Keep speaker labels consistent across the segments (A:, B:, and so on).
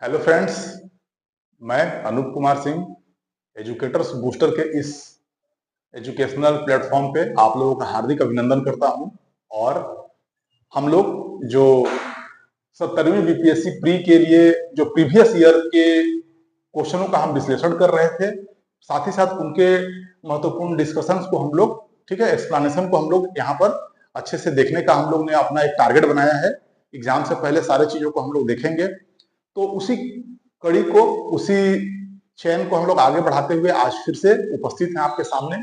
A: Hello friends, मैं Anoop Kumar Singh educators booster के इस एजुकेशनल प्लेटफॉर्म पे आप लोगों का हार्दिक अभिनंदन करता हूं। और हम लोग जो 70वीं बीपीएससी प्री के लिए जो प्रीवियस ईयर के क्वेश्चनों का हम विश्लेषण कर रहे थे, साथ ही साथ उनके महत्वपूर्ण डिस्कशंस को हम लोग, ठीक है, एक्सप्लेनेशन को हम लोग यहाँ पर अच्छे से देखने का हम लोग ने अपना एक टारगेट बनाया है। एग्जाम से पहले सारे चीजों को हम लोग देखेंगे, तो उसी कड़ी को, उसी चैन को हम लोग आगे बढ़ाते हुए आज फिर से उपस्थित हैं आपके सामने।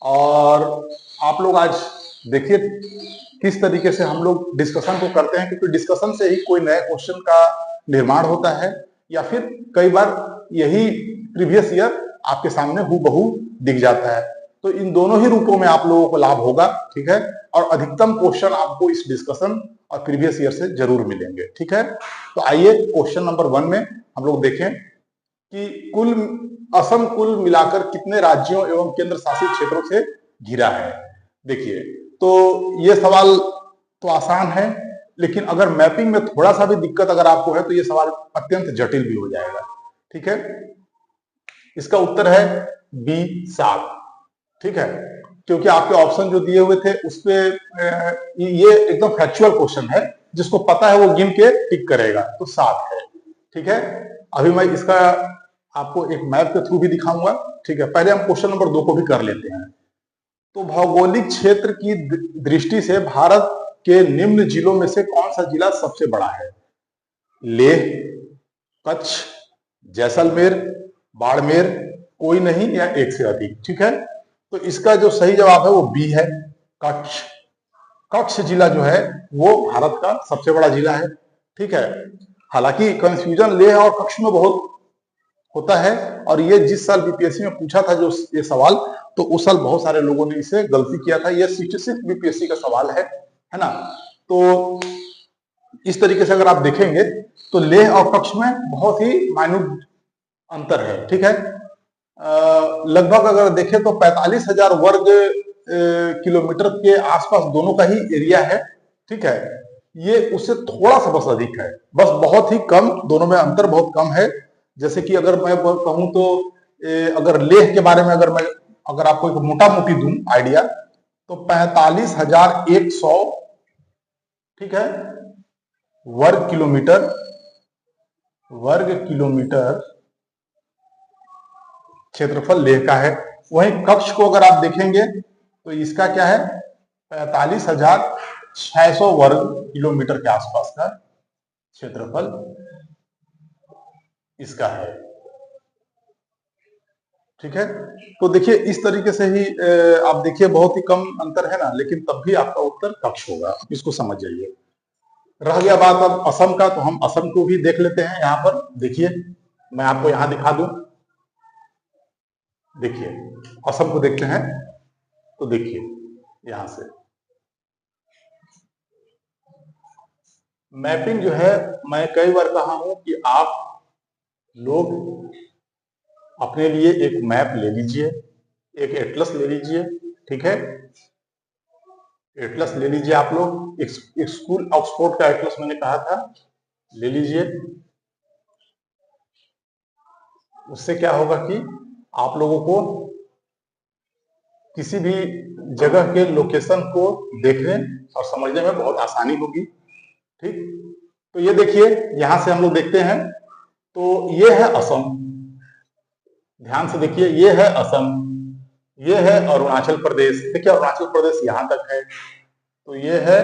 A: और आप लोग आज देखिए किस तरीके से हम लोग डिस्कशन को करते हैं, क्योंकि डिस्कशन से ही कोई नए क्वेश्चन का निर्माण होता है, या फिर कई बार यही प्रीवियस ईयर आपके सामने हूबहू दिख जाता है। तो इन दोनों ही रूपों में आप लोगों को लाभ होगा, ठीक है। और अधिकतम क्वेश्चन आपको इस डिस्कशन और प्रीवियस ईयर से जरूर मिलेंगे, ठीक है। तो आइए क्वेश्चन नंबर 1 में हम लोग देखें कि असम कुल मिलाकर कितने राज्यों एवं केंद्र शासित क्षेत्रों से घिरा है। देखिए, तो ये सवाल तो आसान है, लेकिन अगर मैपिंग में थोड़ा सा भी दिक्कत अगर आपको है तो ये सवाल अत्यंत जटिल भी हो जाएगा, ठीक है। इसका उत्तर है बी 7, ठीक है, क्योंकि आपके ऑप्शन जो दिए हुए थे उसपे ये एकदम फैक्चुअल क्वेश्चन है, जिसको पता है वो गिन के टिक करेगा, तो 7 है, ठीक है। अभी मैं इसका आपको एक मैप के थ्रू भी दिखाऊंगा, ठीक है। पहले हम क्वेश्चन नंबर 2 को भी कर लेते हैं। तो भौगोलिक क्षेत्र की दृष्टि से भारत के निम्न जिलों में से कौन सा जिला सबसे बड़ा है? लेह, कच्छ, जैसलमेर, बाड़मेर, कोई नहीं, या एक से अधिक, ठीक है। तो इसका जो सही जवाब है वो बी है, कच्छ। कच्छ जिला जो है वो भारत का सबसे बड़ा जिला है, ठीक है। हालांकि कंफ्यूजन लेह और कच्छ में बहुत होता है, और ये जिस साल बीपीएससी में पूछा था जो ये सवाल, तो उस साल बहुत सारे लोगों ने इसे गलती किया था। ये 66 बीपीएससी का सवाल है ना। तो इस तरीके से अगर आप देखेंगे तो लेह और कच्छ में बहुत ही माइन्यूट अंतर है, ठीक है। लगभग अगर देखें तो 45,000 वर्ग किलोमीटर के आसपास दोनों का ही एरिया है, ठीक है। ये उससे थोड़ा सा बस अधिक है, बस बहुत ही कम, दोनों में अंतर बहुत कम है। जैसे कि अगर मैं कहूं तो अगर लेह के बारे में अगर आपको एक मोटा मोटी दूं आइडिया, तो 45,100, ठीक है, वर्ग किलोमीटर क्षेत्रफल लेह का है। वहीं कच्छ को अगर आप देखेंगे तो इसका क्या है, 45,600 वर्ग किलोमीटर के आसपास का क्षेत्रफल इसका है, ठीक है। तो देखिए इस तरीके से ही आप देखिए बहुत ही कम अंतर है ना, लेकिन तब भी आपका उत्तर कच्छ होगा, इसको समझ जाइए। रह गया बात अब असम का, तो हम असम को भी देख लेते हैं। यहाँ पर देखिए, मैं आपको यहां दिखा दूं, देखिए असम को देखते हैं। तो देखिए यहां से मैपिंग जो है, मैं कई बार कहा हूं कि आप लोग अपने लिए एक मैप ले लीजिए, एक एटलस ले लीजिए, ठीक है। एटलस ले लीजिए आप लोग, एक स्कूल ऑक्सफोर्ड का एटलस मैंने कहा था, ले लीजिए। उससे क्या होगा कि आप लोगों को किसी भी जगह के लोकेशन को देखने और समझने में बहुत आसानी होगी, ठीक। तो ये देखिए, यहां से हम लोग देखते हैं, तो ये है असम, ध्यान से देखिए, ये है असम, ये है अरुणाचल प्रदेश। देखिए अरुणाचल प्रदेश यहां तक है, तो ये है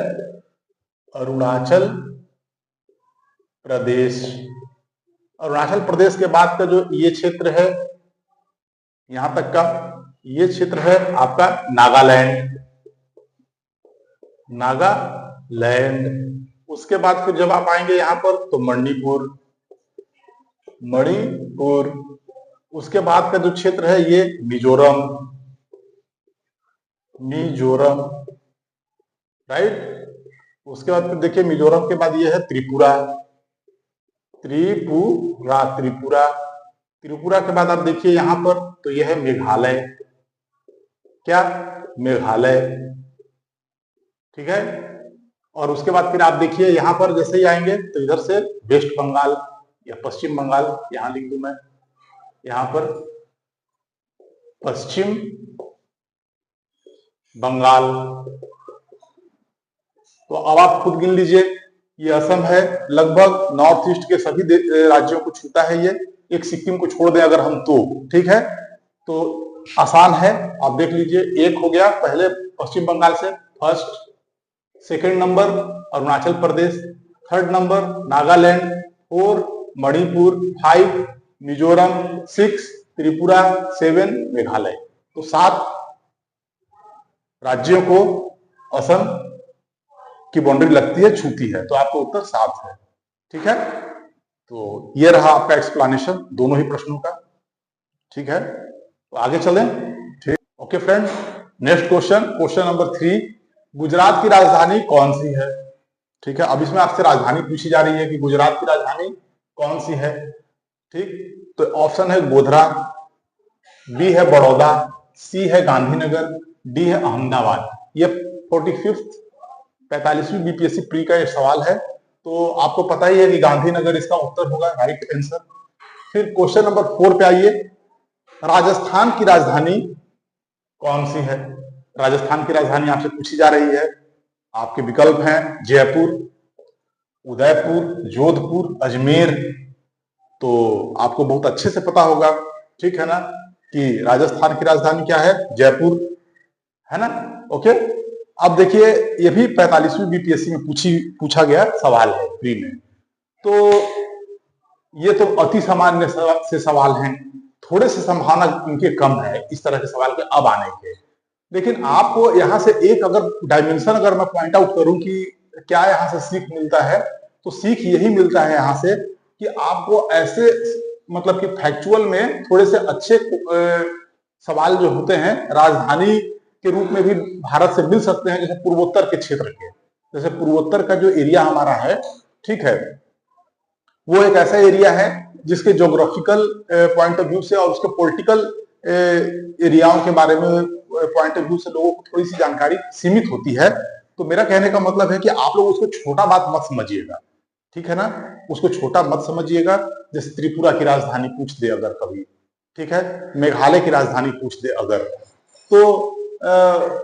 A: अरुणाचल प्रदेश। अरुणाचल प्रदेश के बाद का जो ये क्षेत्र है यहां तक का, ये क्षेत्र है आपका नागालैंड, नागालैंड। उसके बाद फिर जब आप आएंगे यहां पर तो मणिपुर, मणिपुर। उसके बाद का जो क्षेत्र है ये मिजोरम, मिजोरम, राइट। उसके बाद फिर देखिए मिजोरम के बाद ये है त्रिपुरा, त्रिपुरा, त्रिपुरा। त्रिपुरा के बाद आप देखिए यहां पर, तो यह है मेघालय, क्या, मेघालय, ठीक है। और उसके बाद फिर आप देखिए यहां पर जैसे ही आएंगे तो इधर से वेस्ट बंगाल, या पश्चिम बंगाल, यहां लिख दूं मैं, यहां पर पश्चिम बंगाल। तो अब आप खुद गिन लीजिए, ये असम है, लगभग नॉर्थ ईस्ट के सभी राज्यों को छूता है ये, एक सिक्किम को छोड़ दें अगर हम तो, ठीक है। तो आसान है, आप देख लीजिए, एक हो गया पहले पश्चिम बंगाल से first, second number Arunachal Pradesh, third number Nagaland, 4 Manipur, 5 Mizoram, 6 Tripura, 7 Meghalaya. तो 7 राज्यों को असम की बाउंड्री लगती है, छूती है, तो आपका उत्तर 7 है, ठीक है। तो ये रहा आपका एक्सप्लेनेशन दोनों ही प्रश्नों का, ठीक है। तो आगे चलें, ठीक, okay friend. Next question, question number 3, Gujarat की राजधानी कौन सी है, ठीक है। अब इसमें आपसे राजधानी पूछी जा रही है कि गुजरात की राजधानी कौन सी है, ठीक। तो ऑप्शन है गोधरा, बी है बड़ौदा, सी है गांधीनगर, डी है अहमदाबाद। ये 45वीं बीपीएससी प्री का ये सवाल है, तो आपको पता ही है कि गांधीनगर इसका उत्तर होगा, राइट आंसर। फिर क्वेश्चन नंबर 4 पे आइए, राजस्थान की राजधानी कौन सी है। राजस्थान की राजधानी आपसे पूछी जा रही है, आपके विकल्प हैं जयपुर, उदयपुर, जोधपुर, अजमेर। तो आपको बहुत अच्छे से पता होगा, ठीक है ना, कि राजस्थान की राजधानी क्या है, जयपुर, है ना, ओके। अब देखिए, ये भी 45वीं बीपीएससी में पूछा गया सवाल है प्री में। तो ये तो अति सामान्य से सवाल हैं, थोड़े से संभावना इनके कम है इस तरह के सवाल के अब आने के। लेकिन आपको यहाँ से एक अगर डायमेंशन अगर मैं पॉइंट आउट करूं कि क्या यहाँ से सीख मिलता है, तो सीख यही मिलता है यहाँ से कि आपको ऐसे मतलब कि फैक्चुअल में थोड़े से अच्छे सवाल जो होते हैं राजधानी के रूप में भी भारत से मिल सकते हैं, जैसे पूर्वोत्तर के क्षेत्र के, जैसे पूर्वोत्तर का जो एरिया हमारा है, ठीक है, वो एक ऐसा एरिया है जिसके ज्योग्राफिकल पॉइंट ऑफ व्यू से और उसके पॉलिटिकल एरियाओं के बारे में पॉइंट ऑफ व्यू से लोगों को थोड़ी सी जानकारी सीमित होती है। तो मेरा कहने का मतलब है कि आप लोग उसको छोटा बात मत समझिएगा, ठीक है ना, उसको छोटा मत समझिएगा। जैसे त्रिपुरा की राजधानी पूछ दे अगर कभी, ठीक है, मेघालय की राजधानी पूछ दे अगर, तो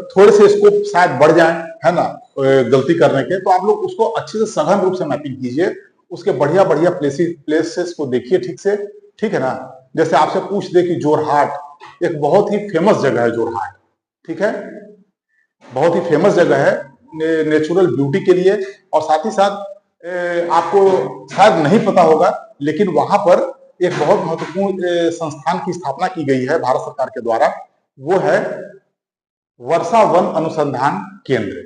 A: थोड़े से इसको शायद बढ़ जाए, है ना, गलती करने के। तो आप लोग उसको अच्छे से सघन रूप से मैपिंग कीजिए, उसके बढ़िया बढ़िया प्लेसेस को देखिए ठीक से, ठीक है ना। जैसे आपसे पूछ दे कि जोरहाट एक बहुत ही फेमस जगह है, जोरहाट, ठीक है, बहुत ही फेमस जगह है नेचुरल ब्यूटी के लिए, और साथ ही साथ आपको शायद नहीं पता होगा, लेकिन वहां पर एक बहुत महत्वपूर्ण संस्थान की स्थापना की गई है भारत सरकार के द्वारा, वो है वर्षा वन अनुसंधान केंद्र।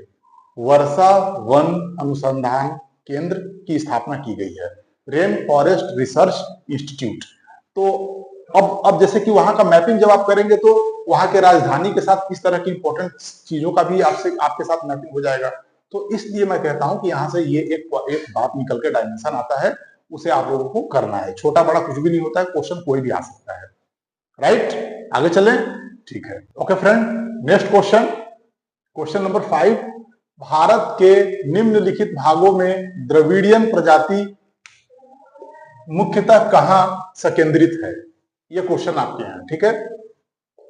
A: वर्षा वन अनुसंधान केंद्र की स्थापना की गई है, रेन फॉरेस्ट रिसर्च इंस्टीट्यूट। तो अब जैसे कि वहां का मैपिंग जब आप करेंगे तो वहां के राजधानी के साथ किस तरह की इंपॉर्टेंट चीजों का भी आपके साथ मैपिंग हो जाएगा। तो इसलिए मैं कहता हूं कि यहां से ये एक बात निकल के डायमेंशन आता है, उसे आप लोगों को करना है। छोटा बड़ा कुछ भी नहीं होता है, क्वेश्चन कोई भी आ सकता है, राइट। आगे चलें, ठीक है, okay friend. Next question, question number 5, Bharat के निम्नलिखित भागों में द्रविड़ियन प्रजाति मुख्यतः कहां संकेंद्रित है। यह क्वेश्चन आपके यहाँ, ठीक है।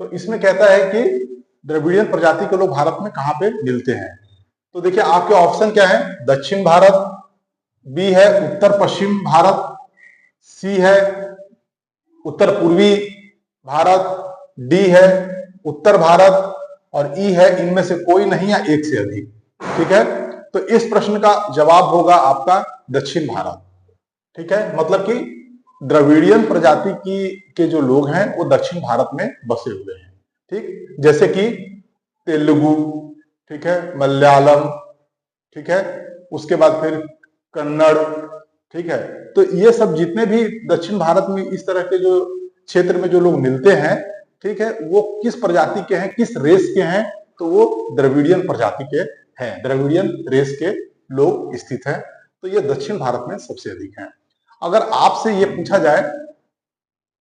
A: तो इसमें कहता है कि द्रविड़ियन प्रजाति के लोग भारत में कहां पे मिलते हैं। तो देखिए आपके ऑप्शन क्या है, दक्षिण भारत, बी है उत्तर पश्चिम भारत, सी है उत्तर पूर्वी भारत, डी है उत्तर भारत, और ई है इनमें से कोई नहीं या एक से अधिक, ठीक है। तो इस प्रश्न का जवाब होगा आपका दक्षिण भारत, ठीक है। मतलब कि द्रविड़ियन प्रजाति के जो लोग हैं वो दक्षिण भारत में बसे हुए हैं, ठीक। जैसे कि तेलुगु, ठीक है, मलयालम, ठीक है, उसके बाद फिर कन्नड़, ठीक है। तो ये सब जितने भी दक्षिण भारत में इस तरह के जो क्षेत्र में जो लोग मिलते हैं, ठीक है, वो किस प्रजाति के हैं, किस रेस के हैं, तो वो द्रविड़ियन प्रजाति के हैं, द्रविड़ियन रेस के लोग स्थित हैं। तो ये दक्षिण भारत में सबसे अधिक हैं। अगर आपसे ये पूछा जाए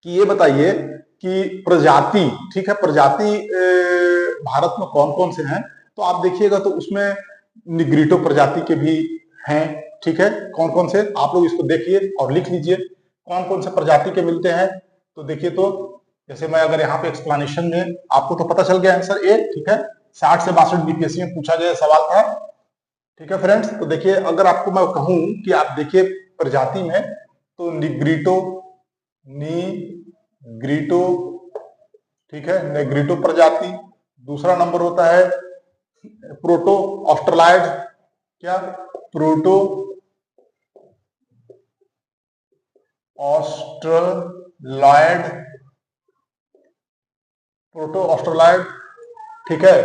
A: कि ये बताइए कि प्रजाति, ठीक है, प्रजाति भारत में कौन कौन से हैं, तो आप देखिएगा तो उसमें निग्रिटो प्रजाति के भी हैं, ठीक है। कौन कौन से, आप लोग इसको देखिए और लिख लीजिए। कौन कौन से प्रजाति के मिलते हैं। तो देखिए, तो जैसे मैं अगर यहाँ पे एक्सप्लेनेशन में, आपको तो पता चल गया आंसर ए, ठीक है, 60 से 62 बीपीएससी में पूछा गया सवाल था। ठीक है फ्रेंड्स, तो देखिए अगर आपको मैं कहूं कि आप देखिए प्रजाति में, तो निग्रीटो, नीग्रीटो, ठीक है, नेग्रीटो प्रजाति। दूसरा नंबर होता है प्रोटो ऑस्ट्रलॉइड, क्या, प्रोटो ऑस्ट्रलॉइड, प्रोटो ऑस्ट्रलॉइड, ठीक है।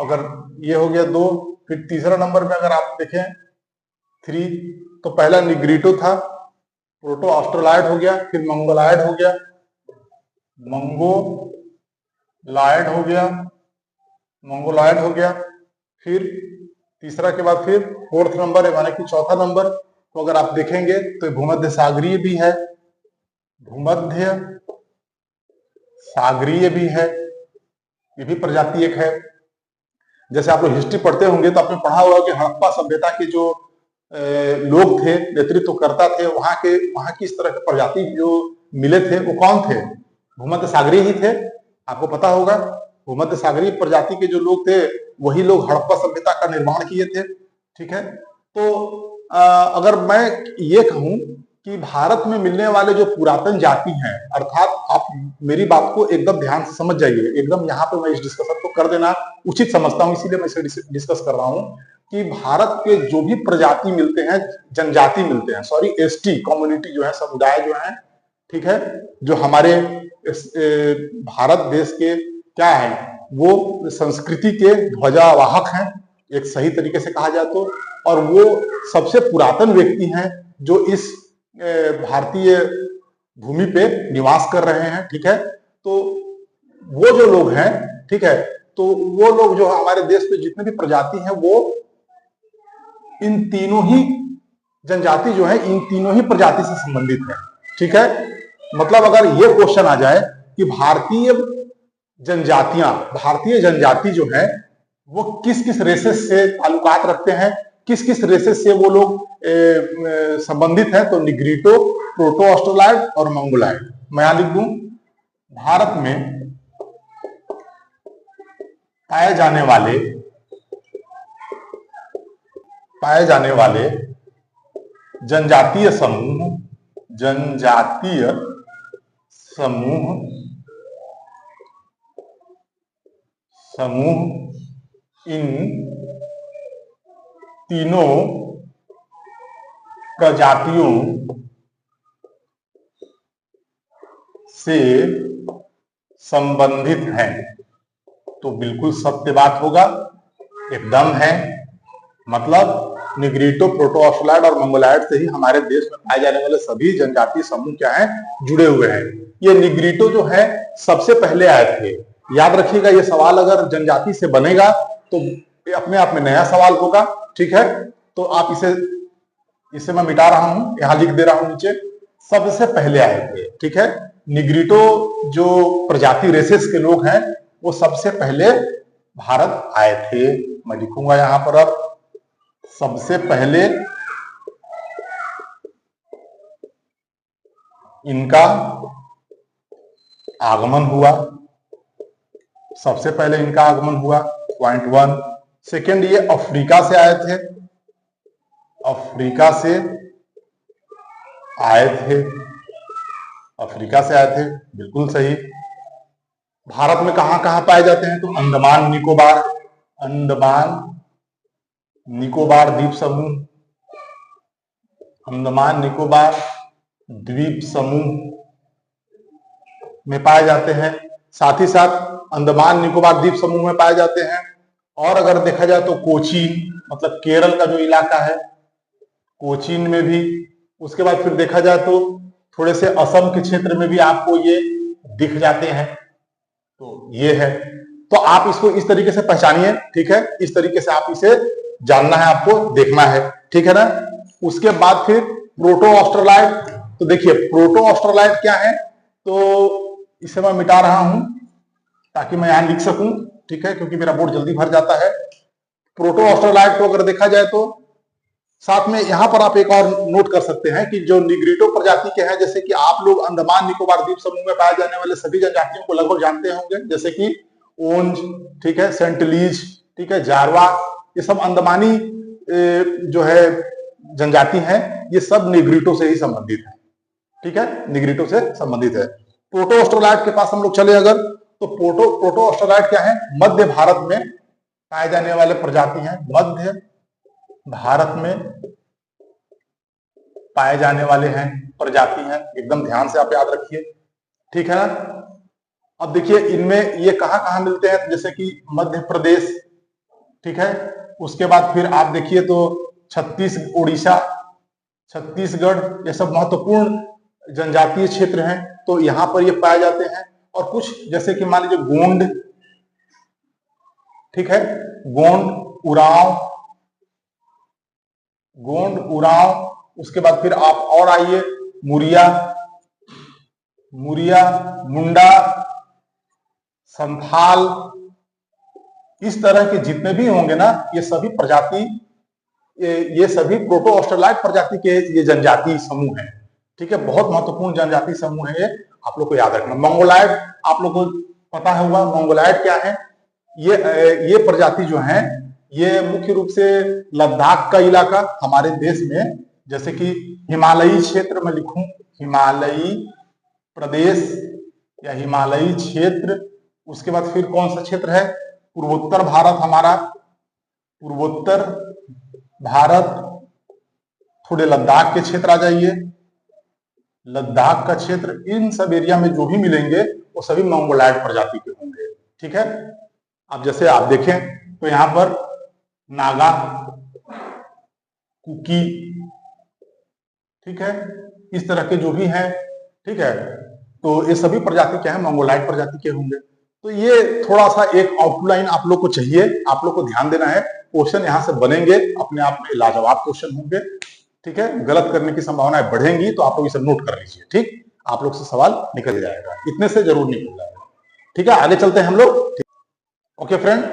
A: अगर ये हो गया 2, फिर तीसरा नंबर में अगर आप देखें 3, तो पहला निग्रीटो था, प्रोटो ऑस्ट्रलॉइड हो गया, फिर मंगोलॉइड हो गया, मंगोलॉइड हो गया, मंगोलॉइड हो गया, फिर तीसरा के बाद फिर फोर्थ नंबर है, माने कि चौथा नंबर, तो अगर आप देखेंगे तो भूमध्य सागरीय भी है, भूमध्य सागरीय भी है, ये भी प्रजाति एक है। जैसे आप लोग हिस्ट्री पढ़ते होंगे तो आपने पढ़ा होगा कि हड़प्पा सभ्यता के जो लोग थे, नेतृत्व करता थे, वहां की इस तरह के प्रजाति जो मिले थे वो कौन थे, भूमध्य सागरीय ही थे, आपको पता होगा। भूमध्य सागरीय प्रजाति के जो लोग थे वही लोग हड़प्पा सभ्यता का निर्माण किए थे, ठीक है। तो अगर मैं ये कहूं कि भारत में मिलने वाले जो पुरातन जाति हैं, अर्थात आप मेरी बात को एकदम ध्यान से समझ जाइए, एकदम यहाँ पे मैं इस डिस्कशन को कर देना उचित समझता हूँ, इसीलिए मैं इसे डिस्कस कर रहा हूँ कि भारत के जो भी प्रजाति मिलते हैं, जनजाति मिलते हैं, सॉरी एसटी कम्युनिटी जो है, समुदाय जो है, ठीक है, जो हमारे भारत देश के क्या है, वो संस्कृति के ध्वजावाहक हैं, एक सही तरीके से कहा जाए तो, और वो सबसे पुरातन व्यक्ति हैं जो इस भारतीय भूमि पे निवास कर रहे हैं, ठीक है। तो वो जो लोग हैं, ठीक है, तो वो लोग जो हमारे देश में जितने भी प्रजाति हैं, वो इन तीनों ही जनजाति जो है, इन तीनों ही प्रजाति से संबंधित है, ठीक है। मतलब अगर ये क्वेश्चन आ जाए कि भारतीय जनजाति जो है वो किस किस रेसेस से ताल्लुकात रखते हैं, किस किस रेसेस से वो लोग संबंधित हैं, तो निग्रीटो, प्रोटो ऑस्ट्रलॉइड और मंगोलॉइड। मैं यहां लिख दूं, भारत में पाए जाने वाले जनजातीय समूह इन तीनों प्रजातियों से संबंधित हैं। तो बिल्कुल सत्य बात होगा, एकदम है। मतलब निग्रीटो, प्रोटो ऑस्ट्रलॉइड और मंगोलॉइड से ही हमारे देश में पाए जाने वाले सभी जनजातीय समूह क्या हैं, जुड़े हुए हैं। ये निग्रीटो जो है सबसे पहले आए थे। याद रखिएगा, ये सवाल अगर जनजाति से बनेगा तो ये अपने आप में नया सवाल होगा, ठीक है। तो आप इसे मैं मिटा रहा हूं, यहां लिख दे रहा हूं नीचे, सबसे पहले आए थे, ठीक है। निग्रीटो जो प्रजाति रेसेस के लोग हैं वो सबसे पहले भारत आए थे। मैं लिखूंगा यहां पर, अब सबसे पहले इनका आगमन हुआ, सबसे पहले इनका आगमन हुआ, पॉइंट 1। सेकेंड, ये अफ्रीका से आए थे, अफ्रीका से आए थे, बिल्कुल सही। भारत में कहां कहां पाए जाते हैं, तो अंडमान निकोबार द्वीप समूह, अंडमान निकोबार द्वीप समूह में पाए जाते हैं। साथ ही साथ अंडमान निकोबार द्वीप समूह में पाए जाते हैं। और अगर देखा जाए तो कोचीन, मतलब केरल का जो इलाका है, कोचीन में भी। उसके बाद फिर देखा जाए तो थोड़े से असम के क्षेत्र में भी आपको ये दिख जाते हैं। तो ये है, तो आप इसको इस तरीके से पहचानिए, ठीक है। इस तरीके से आप इसे जानना है, आपको देखना है, ठीक है ना। उसके बाद फिर प्रोटो ऑस्ट्रलॉइड, तो देखिए प्रोटो ऑस्ट्रलॉइड क्या है, तो इसे मैं मिटा रहा हूं ताकि मैं यहां लिख सकूं, ठीक है, क्योंकि मेरा बोर्ड जल्दी भर जाता है। प्रोटो ऑस्ट्रलॉइड को अगर देखा जाए तो साथ में यहां पर आप एक और नोट कर सकते हैं कि जो निग्रिटो प्रजाति के हैं, जैसे कि आप लोग अंडमान निकोबार द्वीप समूह में पाए जाने वाले सभी जनजातियों को लगभग जानते होंगे, जैसे कि ओंज, ठीक है, सेंटलीज, ठीक है, जारवा, ये सब अंडमानी जो है जनजाति हैं, ये सब निग्रिटो से ही संबंधित है, ठीक है, निग्रिटो से संबंधित है। प्रोटो ऑस्ट्रोलाइट के पास हम लोग चले अगर, तो प्रोटो ऑस्ट्रोलाइट क्या है, मध्य भारत में पाए जाने वाले प्रजाति हैं, मध्य भारत में पाए जाने वाले हैं प्रजाति हैं, एकदम ध्यान से आप याद रखिए, ठीक है ना। अब देखिए इनमें ये कहां कहां मिलते हैं, जैसे कि मध्य प्रदेश, ठीक है, उसके बाद फिर आप देखिए तो उड़ीसा, छत्तीसगढ़, ये सब महत्वपूर्ण जनजातीय क्षेत्र हैं, तो यहां पर ये पाए जाते हैं। और कुछ जैसे कि मान लीजिए गोंड, ठीक है, गोंड, उरांव, उसके बाद फिर आप और आइए मुरिया, मुंडा, संथाल, इस तरह के जितने भी होंगे ना, ये सभी प्रजाति, ये सभी प्रोटो ऑस्ट्रेलाइट प्रजाति के ये जनजाति समूह हैं, ठीक है, बहुत महत्वपूर्ण जनजाति समूह है ये, आप लोग को याद रखना। मंगोलाइड, आप लोग को पता होगा मंगोलाइड क्या है, ये प्रजाति जो है ये मुख्य रूप से लद्दाख का इलाका, हमारे देश में जैसे कि हिमालयी क्षेत्र में लिखूं, हिमालयी प्रदेश या हिमालयी क्षेत्र, उसके बाद फिर कौन सा क्षेत्र है, पूर्वोत्तर भारत, हमारा पूर्वोत्तर भारत, थोड़े लद्दाख के क्षेत्र आ जाइए, लद्दाख का क्षेत्र, इन सब एरिया में जो भी मिलेंगे वो सभी मंगोलाइड प्रजाति के होंगे, ठीक है। अब जैसे आप देखें तो यहां पर नागा, कुकी, ठीक है, इस तरह के जो भी हैं, ठीक है, तो ये सभी प्रजाति क्या है, मंगोलाइड प्रजाति के होंगे। तो ये थोड़ा सा एक आउटलाइन आप लोग को चाहिए, आप लोग को ध्यान देना है, क्वेश्चन यहां से बनेंगे, अपने आप में लाजवाब क्वेश्चन होंगे, ठीक है, गलत करने की संभावनाएं बढ़ेंगी, तो आप लोग इसे नोट कर लीजिए, ठीक, आप लोग से सवाल निकल जाएगा, इतने से जरूर निकल जाएगा, ठीक है। आगे चलते हैं हम लोग, okay friend,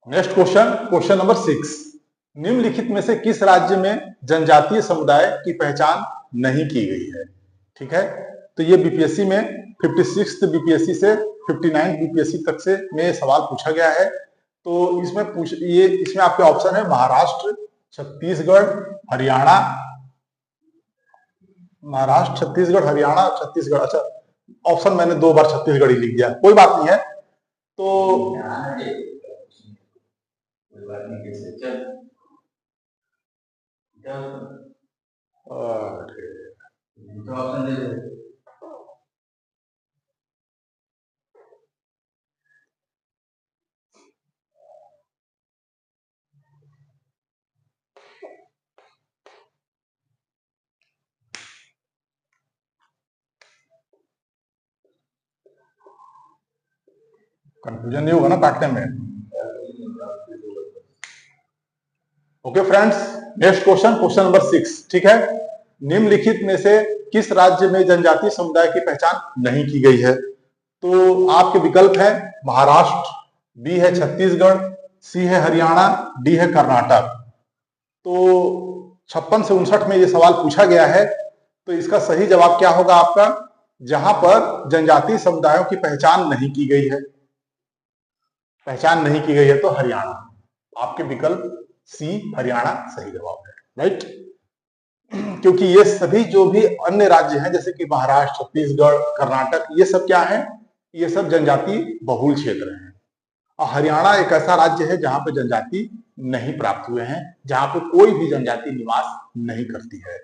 A: next question number 6, निम्नलिखित में से किस राज्य में जनजातीय समुदाय की पहचान नहीं की गई है, ठीक है। तो ये बीपीएससी में 56 बीपीएससी से 59 बीपीएससी तक से में सवाल पूछा गया है। तो इसमें आपके ऑप्शन है महाराष्ट्र, छत्तीसगढ़, हरियाणा, छत्तीसगढ़, अच्छा ऑप्शन मैंने 2 बार छत्तीसगढ़ ही लिख दिया, कोई बात नहीं है। तो कंफ्यूजन नहीं होगा ना काटने में। Okay friends, next question number 6, ठीक है, निम्नलिखित में से किस राज्य में जनजातीय समुदाय की पहचान नहीं की गई है। तो आपके विकल्प है महाराष्ट्र, बी है छत्तीसगढ़, सी है हरियाणा, डी है कर्नाटक। तो 56 से 59 में ये सवाल पूछा गया है, तो इसका सही जवाब क्या होगा आपका, जहां पर जनजातीय समुदायों की पहचान नहीं की गई है, तो हरियाणा, आपके विकल्प सी हरियाणा सही जवाब है, राइट। क्योंकि ये सभी जो भी अन्य राज्य हैं जैसे कि महाराष्ट्र, छत्तीसगढ़, कर्नाटक, ये सब क्या है, ये सब जनजाति बहुल क्षेत्र हैं, और हरियाणा एक ऐसा राज्य है जहां पे जनजाति नहीं प्राप्त हुए हैं, जहां पे कोई भी जनजाति निवास नहीं करती है।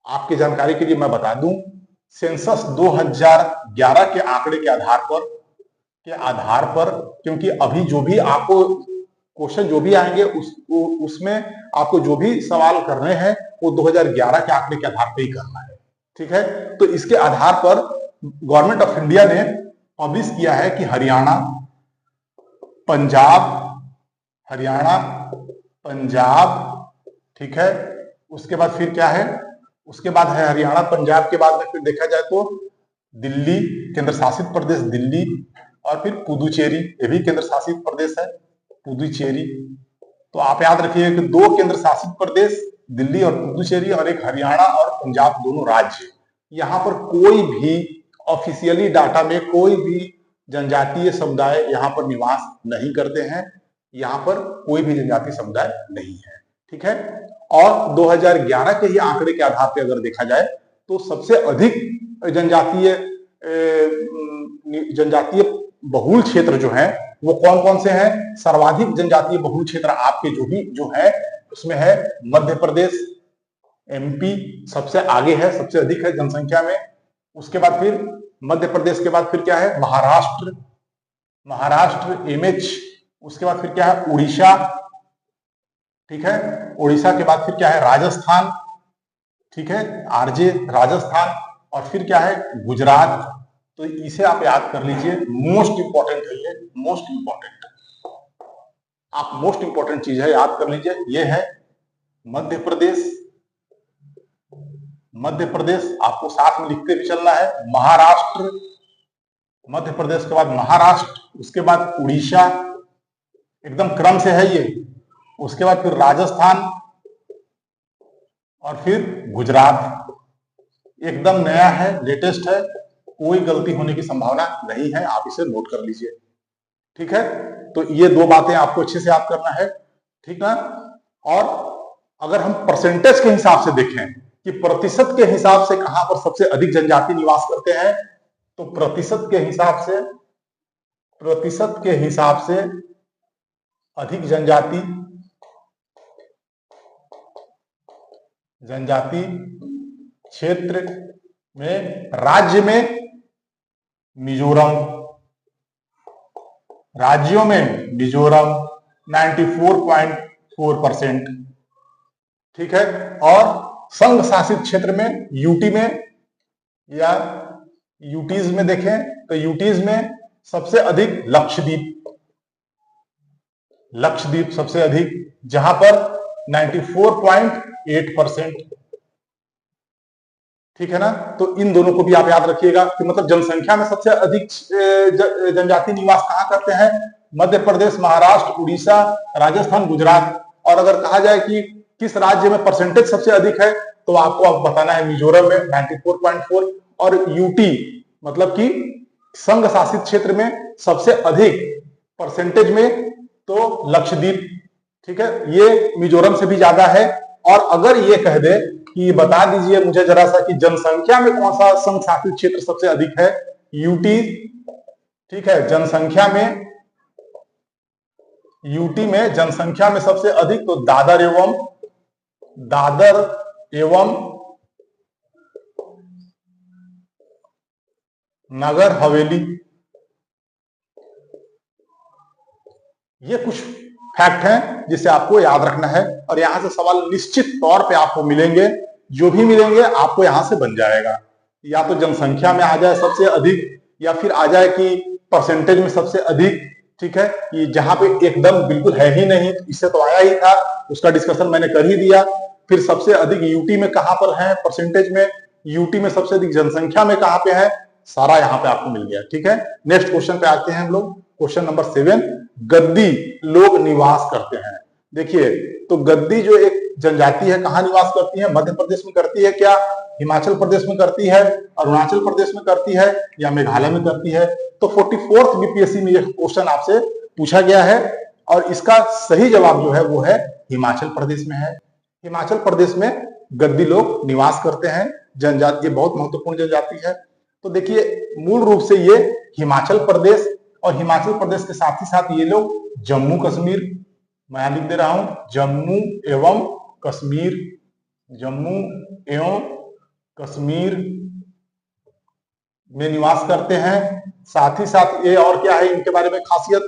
A: आपकी जानकारी के लिए मैं बता दूं, सेंसस 2011 के आंकड़े के आधार पर, क्योंकि अभी जो भी आपको क्वेश्चन जो भी आएंगे उसमें आपको जो भी सवाल करने हैं वो 2011 के आंकड़े के आधार पर ही करना है, ठीक है। तो इसके आधार पर गवर्नमेंट ऑफ इंडिया ने पब्लिश किया है कि हरियाणा, पंजाब, ठीक है, उसके बाद फिर क्या है, उसके बाद है हरियाणा पंजाब के बाद में फिर देखा जाए तो दिल्ली, केंद्र शासित प्रदेश दिल्ली, और फिर पुदुचेरी, ये भी केंद्र शासित प्रदेश है, पुदुचेरी, तो आप याद रखिए कि 2 केंद्र शासित प्रदेश, दिल्ली और पुडुचेरी, और एक हरियाणा और पंजाब, दोनों राज्य। यहाँ पर कोई भी ऑफिशियली डाटा में कोई भी जनजातीय समुदाय यहाँ पर निवास नहीं करते हैं। यहाँ पर कोई भी जनजातीय समुदाय नहीं है, ठीक है। और 2011 के ही आंकड़े के आधार पर अगर देखा जाए तो सबसे अधिक जनजातीय बहुल क्षेत्र जो है वो कौन कौन से हैं? सर्वाधिक जनजातीय बहुल क्षेत्र आपके जो है उसमें है मध्य प्रदेश, एमपी सबसे आगे है, सबसे अधिक है जनसंख्या में। उसके बाद फिर मध्य प्रदेश के बाद फिर क्या है? महाराष्ट्र एमएच। उसके बाद फिर क्या है? उड़ीसा, ठीक है। उड़ीसा के बाद फिर क्या है? राजस्थान, ठीक है, आरजे राजस्थान। और फिर क्या है? गुजरात। तो इसे आप याद कर लीजिए, मोस्ट इंपॉर्टेंट है ये, मोस्ट इंपॉर्टेंट, आप मोस्ट इंपॉर्टेंट चीज है याद कर लीजिए। ये है मध्य प्रदेश, मध्य प्रदेश आपको साथ में लिखते भी चलना है। महाराष्ट्र, मध्य प्रदेश के बाद महाराष्ट्र, उसके बाद उड़ीसा, एकदम क्रम से है ये। उसके बाद फिर राजस्थान और फिर गुजरात। एकदम नया है, लेटेस्ट है, कोई गलती होने की संभावना नहीं है, आप इसे नोट कर लीजिए, ठीक है। तो ये 2 बातें आपको अच्छे से याद करना है, ठीक ना। और अगर हम परसेंटेज के हिसाब से देखें कि प्रतिशत के हिसाब से कहां पर सबसे अधिक जनजाति निवास करते हैं, तो प्रतिशत के हिसाब से अधिक जनजाति क्षेत्र में राज्यों में मिजोरम 94.4%, ठीक है। और संघ शासित क्षेत्र में यूटी में या यूटीज में देखें तो यूटीज में सबसे अधिक लक्षद्वीप सबसे अधिक, जहां पर 94.8%, ठीक है ना। तो इन दोनों को भी आप याद रखिएगा कि मतलब जनसंख्या में सबसे अधिक जनजाति निवास कहां करते हैं? मध्य प्रदेश, महाराष्ट्र, उड़ीसा, राजस्थान, गुजरात। और अगर कहा जाए कि किस राज्य में परसेंटेज सबसे अधिक है, तो आपको अब बताना है मिजोरम में 94.4, और यूटी मतलब कि संघ शासित क्षेत्र में सबसे अधिक परसेंटेज में तो लक्षद्वीप, ठीक है, ये मिजोरम से भी ज्यादा है। और अगर ये कह दे कि बता दीजिए मुझे जरा सा कि जनसंख्या में कौन सा संघ शासित क्षेत्र सबसे अधिक है? यूटी, ठीक है। यूटी में जनसंख्या में सबसे अधिक तो दादर एवं नगर हवेली। ये कुछ फैक्ट हैं जिसे आपको याद रखना है, और यहां से सवाल निश्चित तौर पे आपको मिलेंगे, जो भी मिलेंगे आपको यहां से बन जाएगा। या तो जनसंख्या में आ जाए सबसे अधिक, या फिर आ जाए कि परसेंटेज में सबसे अधिक, ठीक है। ये जहां पे एकदम बिल्कुल है ही नहीं, इससे तो आया ही था, उसका डिस्कशन मैंने कर ही दिया। फिर सबसे अधिक यूटी में कहां पर है परसेंटेज में, यूटी में सबसे अधिक जनसंख्या में कहां पे है, सारा यहां पे आपको मिल गया, ठीक है। नेक्स्ट क्वेश्चन पे आते हैं हम लोग, क्वेश्चन नंबर 7। गद्दी लोग निवास करते हैं। देखिए, तो गद्दी जो एक जनजाति है कहां निवास करती है? मध्य प्रदेश में करती है क्या? हिमाचल प्रदेश में करती है? अरुणाचल प्रदेश में करती है? या मेघालय में करती है? तो 44th बीपीएससी में यह क्वेश्चन आपसे पूछा गया है, और इसका सही जवाब जो है वो है हिमाचल प्रदेश में है। हिमाचल प्रदेश में गद्दी लोग निवास करते हैं। जनजाति बहुत महत्वपूर्ण जनजाति है। तो देखिए, मूल रूप से ये हिमाचल प्रदेश, और हिमाचल प्रदेश के साथ ही साथ ये लोग जम्मू कश्मीर, मैं लिख दे रहा हूं जम्मू एवं कश्मीर में निवास करते हैं। साथ ही साथ ये और क्या है इनके बारे में खासियत,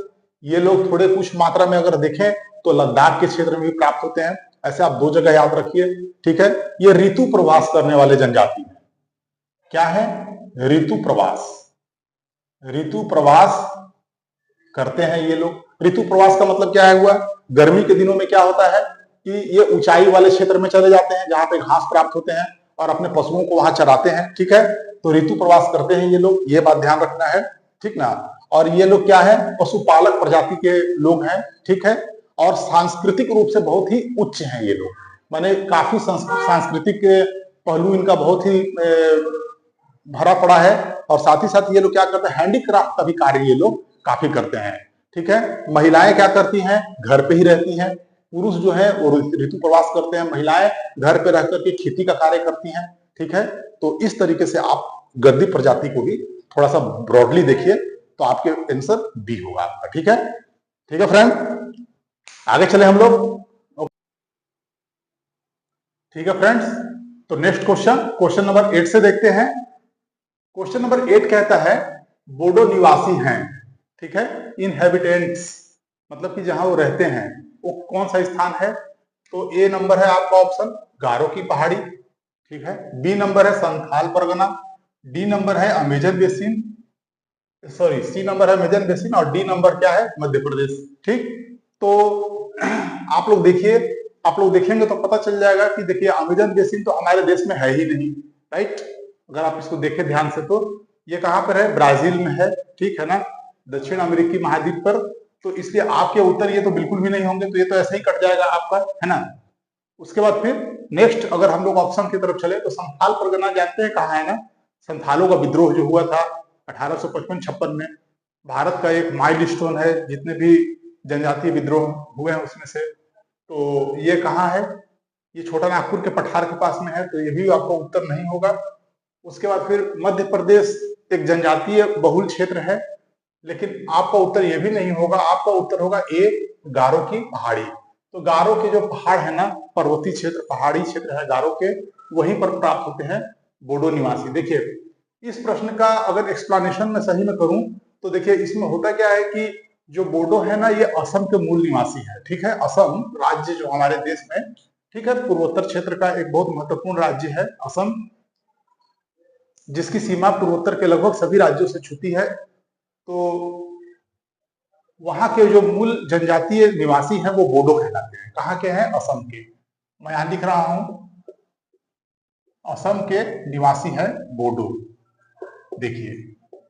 A: ये लोग थोड़े कुछ मात्रा में अगर देखें तो लद्दाख के क्षेत्र में भी प्राप्त होते हैं। ऐसे आप 2 जगह याद रखिए, ठीक है। ये ऋतु प्रवास करने वाले जनजाति हैं। क्या है? ऋतु प्रवास करते हैं ये लोग। ऋतु प्रवास का मतलब क्या है हुआ? गर्मी के दिनों में क्या होता है कि ये ऊंचाई वाले क्षेत्र में चले जाते हैं जहां पे घास प्राप्त होते हैं, और अपने पशुओं को वहां चराते हैं, ठीक है। तो ऋतु प्रवास करते हैं ये लोग, ये बात ध्यान रखना है, ठीक ना। और ये लोग क्या है? पशुपालक प्रजाति के लोग हैं, ठीक है। और सांस्कृतिक रूप से बहुत ही उच्च हैं ये लोग, माने काफी सांस्कृतिक पहलू इनका बहुत ही भरा पड़ा है। और साथ ही साथ ये लोग क्या करते हैं, हैंडीक्राफ्ट का भी कार्य ये लोग काफी करते हैं। ठीक है, महिलाएं क्या करती हैं, घर पे ही रहती हैं। पुरुष जो है वो ऋतु प्रवास करते हैं, महिलाएं घर पे रह करके खेती का कार्य करती हैं। ठीक है, तो इस तरीके से आप गद्दी प्रजाति को भी थोड़ा सा ब्रॉडली देखिए तो आपके आंसर बी होगा आपका। ठीक है, ठीक है फ्रेंड, आगे चले हम लोग। ठीक है फ्रेंड्स, तो नेक्स्ट क्वेश्चन नंबर 8 से देखते हैं। क्वेश्चन नंबर 8 कहता है बोडो निवासी हैं। ठीक है, इनहेबिटेंट्स मतलब कि जहां वो रहते हैं वो कौन सा स्थान है, तो ए नंबर है आपका ऑप्शन गारो की पहाड़ी। ठीक है, बी नंबर है संथाल परगना, डी नंबर है Amazon basin, sorry C number है अमेजन बेसिन, और डी नंबर क्या है मध्य प्रदेश। ठीक, तो आप लोग देखिए, आप लोग देखेंगे तो पता चल जाएगा कि देखिए अमेजन बेसिन तो हमारे देश में है ही नहीं, राइट। अगर आप इसको देखें ध्यान से तो ये कहां पर है, ब्राजील में है। ठीक है ना, दक्षिण अमेरिकी महाद्वीप पर, तो इसलिए आपके उत्तर ये तो बिल्कुल भी नहीं होंगे, तो ये तो ऐसे ही कट जाएगा आपका, है ना। उसके बाद फिर नेक्स्ट अगर हम लोग ऑप्शन की तरफ चले तो संथाल परगना जानते हैं कहाँ है ना, संथालों का विद्रोह जो हुआ था 1855-56 में, भारत का एक माइलस्टोन है, जितने भी जनजातीय विद्रोह हुए हैं उसमें से। तो ये कहाँ है, ये छोटा नागपुर के पठार के पास में है, तो ये भी आपका उत्तर नहीं होगा। उसके बाद फिर मध्य प्रदेश एक जनजातीय बहुल क्षेत्र है, लेकिन आपका उत्तर ये भी नहीं होगा, आपका उत्तर होगा ए गारो की पहाड़ी। तो गारो के जो पहाड़ है ना, पर्वतीय क्षेत्र पहाड़ी क्षेत्र है गारो के, वहीं पर प्राप्त होते हैं बोडो निवासी। देखिए इस प्रश्न का अगर एक्सप्लेनेशन मैं सही में करूं तो देखिए इसमें होता क्या है कि जो बोडो है ना ये असम के मूल निवासी है। ठीक है, असम राज्य जो हमारे देश में, ठीक है, पूर्वोत्तर क्षेत्र का एक बहुत महत्वपूर्ण राज्य है असम, जिसकी सीमा पूर्वोत्तर के लगभग सभी राज्यों से छूती है। तो वहां के जो मूल जनजातीय निवासी हैं वो बोडो कहलाते हैं। कहाँ के हैं, असम के। मैं यहां लिख रहा हूं असम के निवासी हैं बोडो। देखिए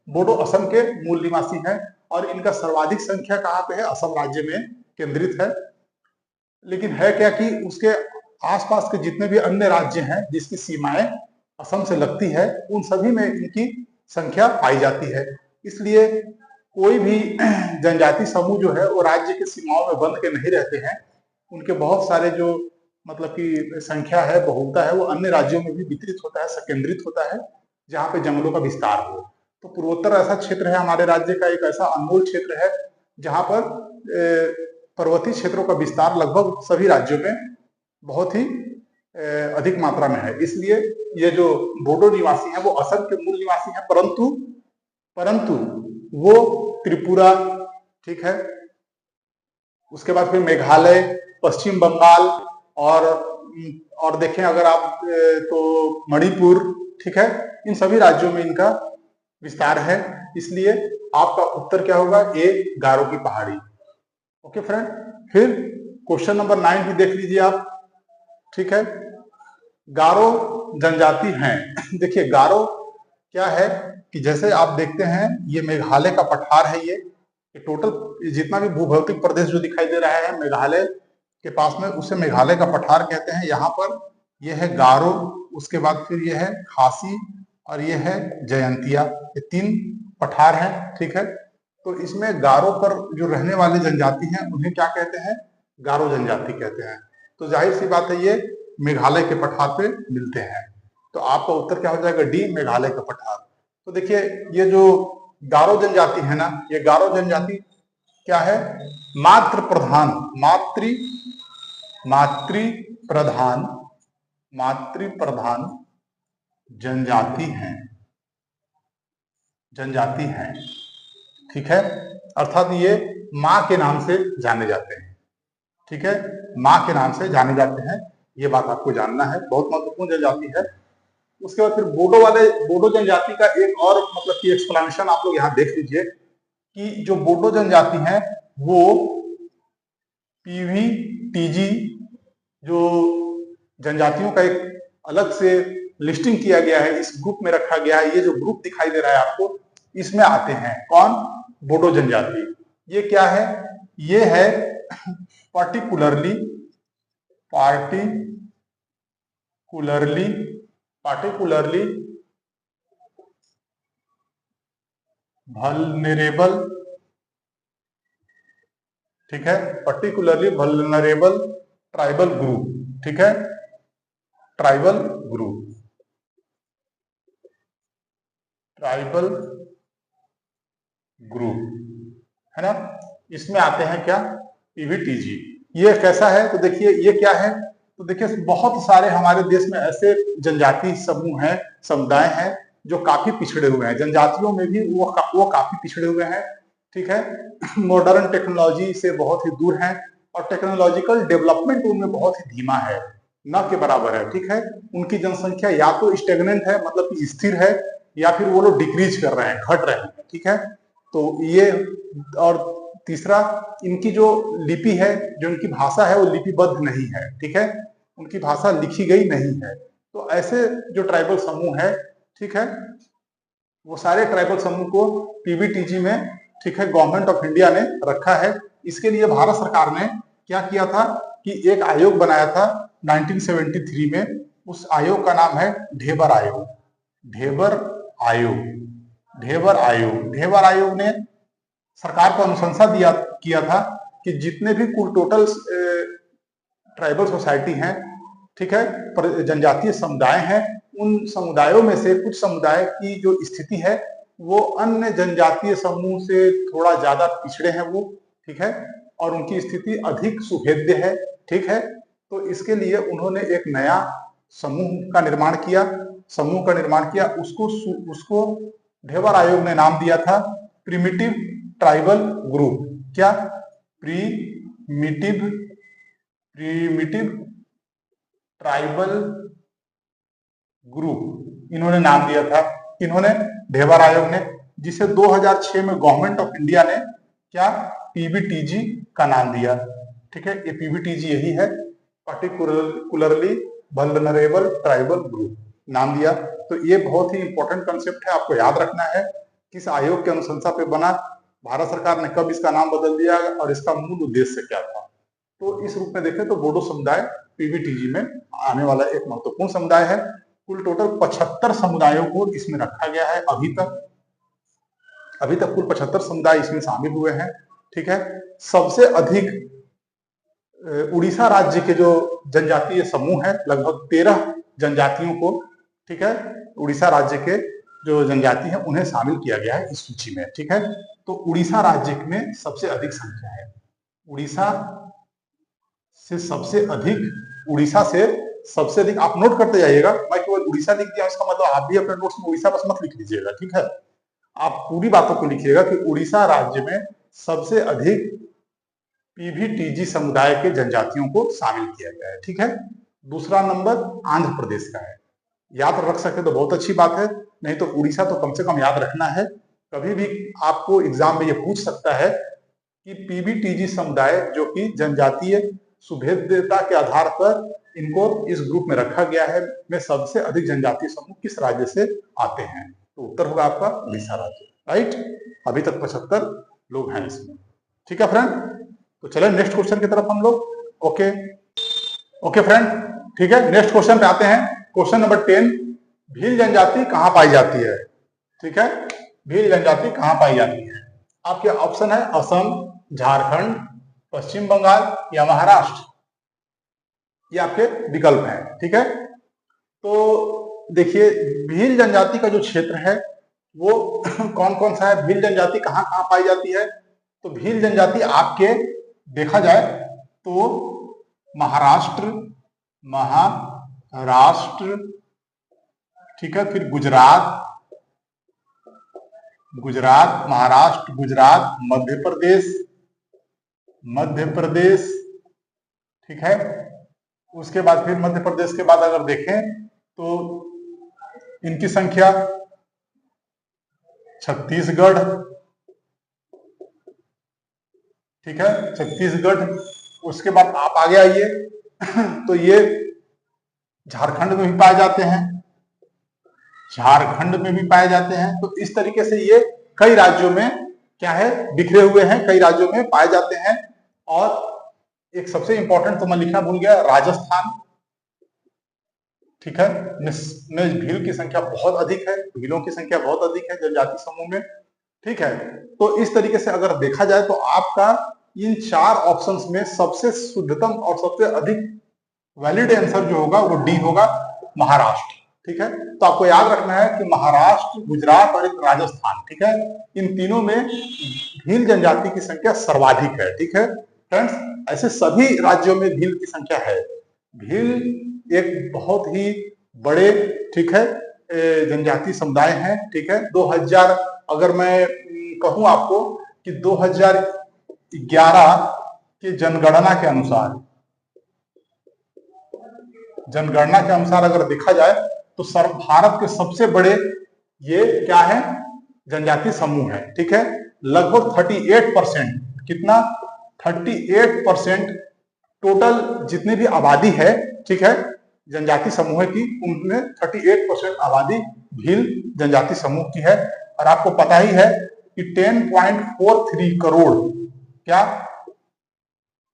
A: बोडो असम के मूल निवासी हैं और इनका सर्वाधिक संख्या कहाँ पे है, असम राज्य में केंद्रित है। लेकिन है क्या कि उसके आसपास के जितने भी अन्य राज्य हैं जिसकी सीमाएं असम से लगती है, उन सभी में इनकी संख्या पाई जाती है। इसलिए कोई भी जनजाति समूह जो है वो राज्य की सीमाओं में बंद के नहीं रहते हैं, उनके बहुत सारे जो मतलब कि संख्या है, बहुलता है, वो अन्य राज्यों में भी वितरित होता है, संकेंद्रित होता है, जहाँ पे जंगलों का विस्तार हो। तो पूर्वोत्तर ऐसा क्षेत्र है हमारे राज्य का, एक ऐसा अनमोल क्षेत्र है जहाँ पर पर्वतीय क्षेत्रों का विस्तार लगभग सभी राज्यों में बहुत ही अधिक मात्रा में है। इसलिए ये जो बोडो निवासी हैं वो असम के मूल निवासी हैं, परंतु वो त्रिपुरा, ठीक है, उसके बाद फिर मेघालय, पश्चिम बंगाल और देखें अगर आप तो मणिपुर, ठीक है, इन सभी राज्यों में इनका विस्तार है। इसलिए आपका उत्तर क्या होगा, ए गारो की पहाड़ी। ओके फ्रेंड, फिर क्वेश्चन नंबर 9 भी देख लीजिए आप। ठीक है, गारो जनजाति हैं। देखिए गारो क्या है कि जैसे आप देखते हैं ये मेघालय का पठार है, ये टोटल जितना भी भूभौतिक प्रदेश जो दिखाई दे रहा है मेघालय के पास में, उसे मेघालय का पठार कहते हैं। यहाँ पर यह है गारो, उसके बाद फिर यह है खासी और यह है जयंतिया, ये 3 पठार हैं। ठीक है, तो इसमें गारो पर जो रहने वाले जनजाति हैं उन्हें क्या कहते हैं, गारो जनजाति कहते हैं। तो जाहिर सी बात है ये मेघालय के पठार पे मिलते हैं। तो आपका उत्तर क्या हो जाएगा, डी मेघालय का पठार। तो देखिए ये जो गारो जनजाति है ना, ये गारो जनजाति क्या है, मातृ प्रधान जनजाति हैं। ठीक है, अर्थात ये माँ के नाम से जाने जाते हैं। ठीक है, माँ के नाम से जाने जाते हैं, ये बात आपको जानना है, बहुत महत्वपूर्ण जनजाति है। उसके बाद फिर बोडो जनजाति का एक और मतलब कि एक्सप्लेनेशन आप लोग यहाँ देख लीजिए कि जो बोडो जनजाति है वो पीवी-टीजी जो जनजातियों का एक अलग से लिस्टिंग किया गया है, इस ग्रुप में रखा गया है। ये जो ग्रुप दिखाई दे रहा है आपको, इसमें आते हैं कौन, बोडो जनजाति। ये क्या है, ये है पार्टिकुलरली vulnerable, ठीक है, पर्टिकुलरली वल्नरेबल ट्राइबल ग्रुप, ठीक है, ट्राइबल ग्रुप है ना। इसमें आते हैं क्या, पीवीटीजी। ये कैसा है, तो देखिए ये क्या है, तो देखिए बहुत सारे हमारे देश में ऐसे जनजाति समूह हैं, समुदाय हैं जो काफी पिछड़े हुए हैं, जनजातियों में भी वो काफी पिछड़े हुए हैं, ठीक है, मॉडर्न टेक्नोलॉजी से बहुत ही दूर हैं और टेक्नोलॉजिकल डेवलपमेंट उनमें बहुत ही धीमा है, न के बराबर है, ठीक है। उनकी जनसंख्या या तो स्टेगनेंट है, मतलब कि स्थिर है, या फिर वो लोग डिक्रीज कर रहे हैं, घट रहे हैं, ठीक है। तो ये, और तीसरा, इनकी जो लिपि है, जो इनकी भाषा है, वो लिपिबद्ध नहीं है, ठीक है, उनकी भाषा लिखी गई नहीं है। तो ऐसे जो ट्राइबल समूह है, ठीक है, वो सारे ट्राइबल समूह को पीवीटीजी में, ठीक है, गवर्नमेंट ऑफ इंडिया ने रखा है। इसके लिए भारत सरकार ने क्या किया था कि एक आयोग बनाया था 1973 में। उस आयोग का नाम है ढेबर आयोग। ढेबर आयोग ने सरकार को अनुशंसा किया था कि जितने भी कुल टोटल ट्राइबल सोसाइटी हैं, ठीक है, जनजातीय समुदाय हैं, उन समुदायों में से कुछ समुदाय की जो स्थिति है वो अन्य जनजातीय समूह से थोड़ा ज्यादा पिछड़े हैं वो, ठीक है, और उनकी स्थिति अधिक सुभेद्य है, ठीक है। तो इसके लिए उन्होंने एक नया समूह का निर्माण किया, उसको ढेबर आयोग ने नाम दिया था प्रिमिटिव ट्राइबल ग्रुप। क्या, प्रीमिटिव ट्राइबल ग्रुप इन्होंने नाम दिया था, इन्होंने, ढेबर आयोग ने, जिसे 2006 में गवर्नमेंट ऑफ इंडिया ने क्या, पीवीटीजी का नाम दिया, ठीक है। ये पीवीटीजी यही है, पर्टिकुलरली वल्नरेबल ट्राइबल ग्रुप नाम दिया। तो ये बहुत ही इंपॉर्टेंट कंसेप्ट है, आपको याद रखना है। किस आयोग के अनुशंसा पे बना, भारत सरकार ने कब इसका नाम बदल दिया और इसका मूल उद्देश्य क्या था। तो इस रूप में देखें तो बोडो समुदाय पीवीटीजी में आने वाला एक महत्वपूर्ण समुदाय है। कुल टोटल 75 समुदायों को इसमें रखा गया है अभी तक कुल 75 समुदाय इसमें शामिल हुए हैं, ठीक है। सबसे अधिक उड़ीसा राज्य के जो जनजातीय समूह है, लगभग 13 जनजातियों को, ठीक है, उड़ीसा राज्य के जो जनजाति है उन्हें शामिल किया गया है इस सूची में, ठीक है। तो उड़ीसा राज्य में सबसे अधिक संख्या है, उड़ीसा से सबसे अधिक, आप नोट करते जाइएगा। मैं केवल उड़ीसा लिख दिया, इसका मतलब आप भी अपने नोट्स में उड़ीसा बस मत लिख लीजिएगा, ठीक है। आप पूरी बातों को लिखिएगा कि उड़ीसा राज्य में सबसे अधिक पीवीटीजी समुदाय के जनजातियों को शामिल किया गया है, ठीक है। दूसरा नंबर आंध्र प्रदेश का है। याद रख सके तो बहुत अच्छी बात है, नहीं तो उड़ीसा तो कम से कम याद रखना है। कभी भी आपको एग्जाम में ये पूछ सकता है कि पीवीटीजी समुदाय जो कि जनजातीय सुभेद्यता के आधार पर इनको इस ग्रुप में रखा गया है, में सबसे अधिक जनजातीय समूह किस राज्य से आते हैं, तो उत्तर होगा आपका उड़ीसा राज्य, राइट। अभी तक 75 लोग हैं इसमें, ठीक है फ्रेंड। तो चले नेक्स्ट क्वेश्चन की तरफ हम लोग। ओके फ्रेंड, ठीक है, नेक्स्ट क्वेश्चन पे आते हैं। क्वेश्चन नंबर 10, भील जनजाति कहां पाई जाती है, ठीक है। भील जनजाति कहां पाई जाती है, आपके ऑप्शन है असम, झारखंड, पश्चिम बंगाल या महाराष्ट्र, ये आपके विकल्प हैं, ठीक है। तो देखिए भील जनजाति का जो क्षेत्र है वो कौन कौन सा है, भील जनजाति कहां कहां पाई जाती है। तो भील जनजाति आपके देखा जाए तो महाराष्ट्र, ठीक है, फिर गुजरात, महाराष्ट्र, गुजरात, मध्य प्रदेश, ठीक है। उसके बाद फिर मध्य प्रदेश के बाद अगर देखें तो इनकी संख्या छत्तीसगढ़, ठीक है, छत्तीसगढ़। उसके बाद आप आगे आइए तो ये झारखंड में भी पाए जाते हैं, तो इस तरीके से ये कई राज्यों में क्या है, बिखरे हुए हैं, कई राज्यों में पाए जाते हैं। और एक सबसे इंपॉर्टेंट तो मैं लिखना भूल गया, राजस्थान, ठीक है, में भील की संख्या बहुत अधिक है, भीलों की संख्या बहुत अधिक है जनजाति समूह में, ठीक है। तो इस तरीके से अगर देखा जाए तो आपका इन 4 ऑप्शंस में सबसे शुद्धतम और सबसे अधिक वैलिड आंसर जो होगा वो डी होगा, महाराष्ट्र, ठीक है। तो आपको याद रखना है कि महाराष्ट्र, गुजरात और एक राजस्थान, ठीक है, इन तीनों में भील जनजाति की संख्या सर्वाधिक है, ठीक है फ्रेंड्स। ऐसे सभी राज्यों में भील की संख्या है। भील एक बहुत ही बड़े, ठीक है, जनजाति समुदाय है, ठीक है। 2000 अगर मैं कहूं आपको कि 2011 की जनगणना के अनुसार, अगर देखा जाए तो भारत के सबसे बड़े ये क्या है, जनजाति समूह है, ठीक है। लगभग 38%, कितना, 38% टोटल जितनी भी आबादी है, ठीक है, जनजाति समूह की, उनमें 38% आबादी भील जनजाति समूह की है। और आपको पता ही है कि 10.43 करोड़, क्या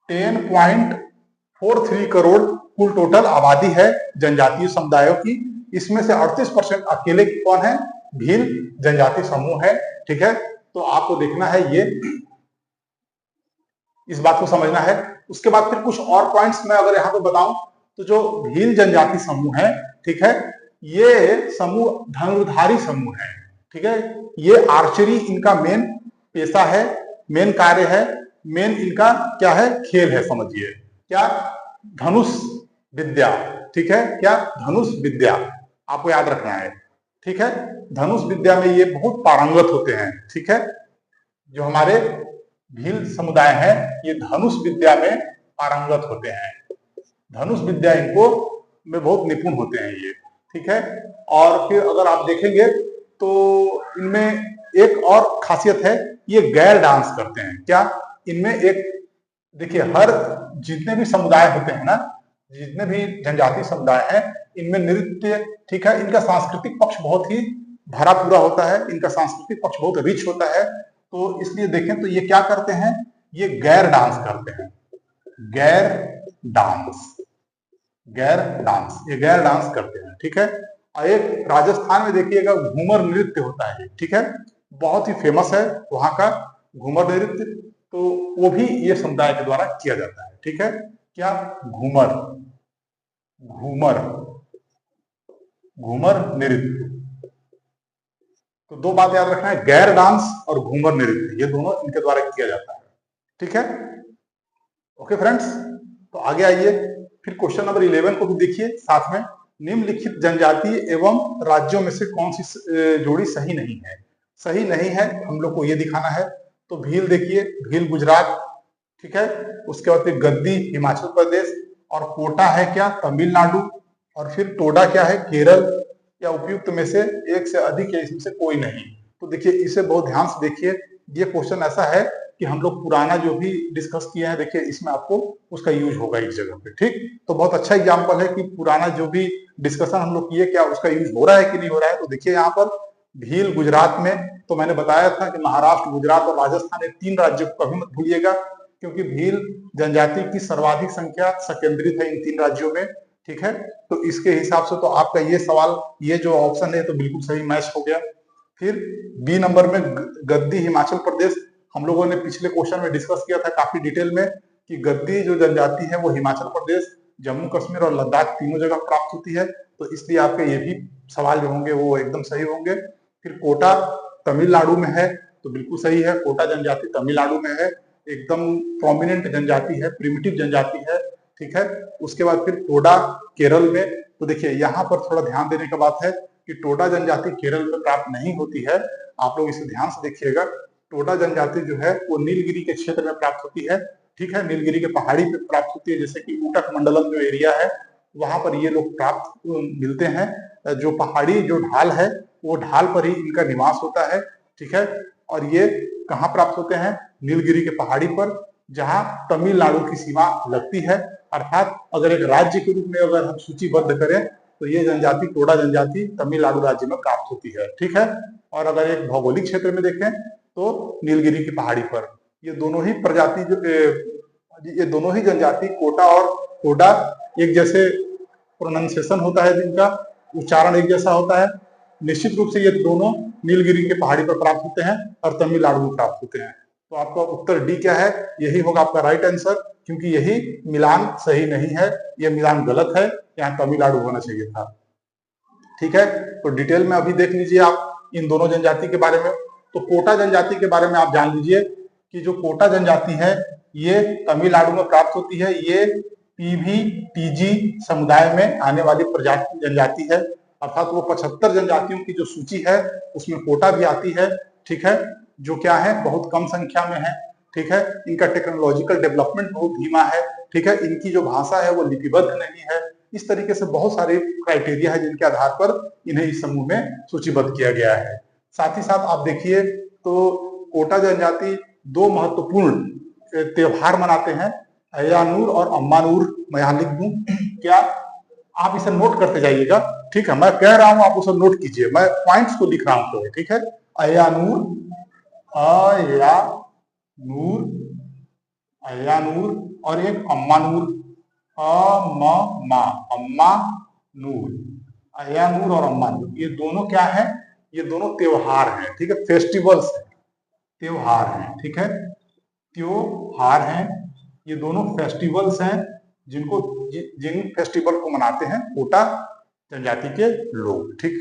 A: 10.43 करोड़ कुल टोटल आबादी है जनजातीय समुदायों की। इसमें से 38% अकेले कौन है, भील जनजाति समूह है, ठीक है। तो आपको देखना है, ये इस बात को समझना है। उसके बाद फिर कुछ और पॉइंट्स मैं अगर यहाँ पे बताऊं तो जो भील जनजाति समूह है, ठीक है, ये समूह धनुर्धारी समूह है, ठीक है। ये आर्चरी इनका मेन पेशा है, मेन कार्य है, मेन इनका क्या है, खेल है, समझिए क्या, धनुष विद्या, ठीक है, क्या, धनुष विद्या, आपको याद रखना है, ठीक है। धनुष विद्या में ये बहुत पारंगत होते हैं, ठीक है। जो हमारे भील समुदाय है ये धनुष विद्या में पारंगत होते हैं, धनुष विद्या इनको में बहुत निपुण होते हैं ये, ठीक है। और फिर अगर आप देखेंगे तो इनमें एक और खासियत है, ये गैर डांस करते हैं, क्या, इनमें एक, देखिए हर जितने भी समुदाय होते हैं ना, जितने भी जनजाति समुदाय हैं, इनमें नृत्य, ठीक है, इनका सांस्कृतिक पक्ष बहुत ही भरा पूरा होता है, इनका सांस्कृतिक पक्ष बहुत रिच होता है। तो इसलिए देखें तो ये क्या करते हैं, ये गैर डांस करते हैं, गैर डांस, ये गैर डांस करते हैं, ठीक है। और एक राजस्थान में देखिएगा घूमर नृत्य होता है, ठीक है, बहुत ही फेमस है वहां का घूमर नृत्य, तो वो भी ये समुदाय के द्वारा किया जाता है, ठीक है, क्या, घूमर, घूमर नृत्य। तो दो बात याद रखना है, गैर डांस और घूमर नृत्य, ये दोनों इनके द्वारा किया जाता है, ठीक है। ओके फ्रेंड्स, तो आगे आइए, फिर क्वेश्चन नंबर 11 को भी देखिए साथ में। निम्नलिखित जनजाति एवं राज्यों में से कौन सी जोड़ी सही नहीं है, सही नहीं है हम लोग को ये दिखाना है। तो भील देखिए, भील गुजरात, ठीक है, उसके बाद फिर गद्दी हिमाचल प्रदेश, और कोटा है क्या, तमिलनाडु, और फिर टोडा क्या है, केरल, या उपयुक्त में से एक से अधिक या इसमें से कोई नहीं। तो देखिए इसे बहुत ध्यान से देखिए, ये क्वेश्चन ऐसा है कि हम लोग पुराना जो भी डिस्कस किया है, देखिए इसमें आपको उसका यूज होगा इस जगह पे, ठीक। तो बहुत अच्छा एग्जांपल है कि पुराना जो भी डिस्कशन हम लोग किए, क्या उसका यूज हो रहा है कि नहीं हो रहा है। तो देखिए यहाँ पर भील गुजरात में, तो मैंने बताया था कि महाराष्ट्र, गुजरात और राजस्थान, ये 3 राज्यों को कभी मत भूलिएगा, क्योंकि भील जनजाति की सर्वाधिक संख्या संकेंद्रित है इन 3 राज्यों में, ठीक है। तो इसके हिसाब से तो आपका ये सवाल, ये जो ऑप्शन है तो बिल्कुल सही मैच हो गया। फिर बी नंबर में गद्दी हिमाचल प्रदेश, हम लोगों ने पिछले क्वेश्चन में डिस्कस किया था काफी डिटेल में कि गद्दी जो जनजाति है वो हिमाचल प्रदेश, जम्मू कश्मीर और लद्दाख तीनों जगह प्राप्त होती है, तो इसलिए आपके ये भी सवाल जो होंगे वो एकदम सही होंगे। फिर कोटा तमिलनाडु में है, तो बिल्कुल सही है, कोटा जनजाति तमिलनाडु में है, एकदम प्रोमिनेंट जनजाति है, प्रिमिटिव जनजाति है, ठीक है। उसके बाद फिर टोडा केरल में, तो देखिए यहाँ पर थोड़ा ध्यान देने का बात है कि टोडा जनजाति केरल में प्राप्त नहीं होती है, आप लोग इसे ध्यान से देखिएगा। टोडा जनजाति जो है वो नीलगिरी के क्षेत्र में प्राप्त होती है, ठीक है, नीलगिरी के पहाड़ी पे प्राप्त होती है, जैसे कि ऊटक मंडलम जो एरिया है वहां पर ये लोग प्राप्त मिलते हैं। जो पहाड़ी जो ढाल है वो ढाल पर ही इनका निवास होता है, ठीक है। और ये कहाँ प्राप्त होते हैं, नीलगिरी के पहाड़ी पर, जहां तमिलनाडु की सीमा लगती है। अर्थात अगर एक राज्य के रूप में अगर हम सूचीबद्ध करें तो ये जनजाति, टोडा जनजाति तमिलनाडु राज्य में प्राप्त होती है, ठीक है। और अगर एक भौगोलिक क्षेत्र में देखें तो नीलगिरी की पहाड़ी पर, ये दोनों ही प्रजाति जो ये दोनों ही जनजाति कोटा और टोडा एक जैसे प्रोनाउंसिएशन होता है, जिनका उच्चारण एक जैसा होता है। निश्चित रूप से ये दोनों नीलगिरी के पहाड़ी पर प्राप्त होते हैं और तमिलनाडु में प्राप्त होते हैं। तो आपका उत्तर डी क्या है, यही होगा आपका राइट आंसर, क्योंकि यही मिलान सही नहीं है, यह मिलान गलत है, यहाँ तमिलनाडु होना चाहिए था। ठीक है, तो डिटेल में अभी देख लीजिए आप इन दोनों जनजाति के बारे में। तो कोटा जनजाति के बारे में आप जान लीजिए कि जो कोटा जनजाति है ये तमिलनाडु में प्राप्त होती है। ये पीवी-टीजी समुदाय में आने वाली प्रजाति जनजाति है, अर्थात वो 75 जनजातियों की जो सूची है उसमें कोटा भी आती है। ठीक है, जो क्या है बहुत कम संख्या में है। ठीक है, इनका टेक्नोलॉजिकल डेवलपमेंट बहुत धीमा है। ठीक है, इनकी जो भाषा है वो लिपिबद्ध नहीं है। इस तरीके से बहुत सारे क्राइटेरिया है जिनके आधार पर इन्हें इस समूह में सूचीबद्ध किया गया है। साथ ही साथ आप देखिए तो कोटा जनजाति दो महत्वपूर्ण त्योहार मनाते हैं, अय्यानूर और अम्मानूर। मैं यहाँ लिख दूं, क्या आप इसे नोट करते जाइएगा। ठीक है, मैं कह रहा हूं आप उसे नोट कीजिए, मैं पॉइंट्स को लिख रहा हूं। तो ठीक है, अय्यानूर, अय्यानूर, अय्यानूर और एक अम्मानूर, अम्मानूर, अय्यानूर और अम्मानूर, ये दोनों क्या है, ये दोनों त्योहार हैं। ठीक है, फेस्टिवल्स है, त्योहार हैं। ठीक है, त्योहार हैं, ये दोनों फेस्टिवल्स हैं जिनको जिन फेस्टिवल को मनाते हैं कोटा जनजाति के लोग। ठीक,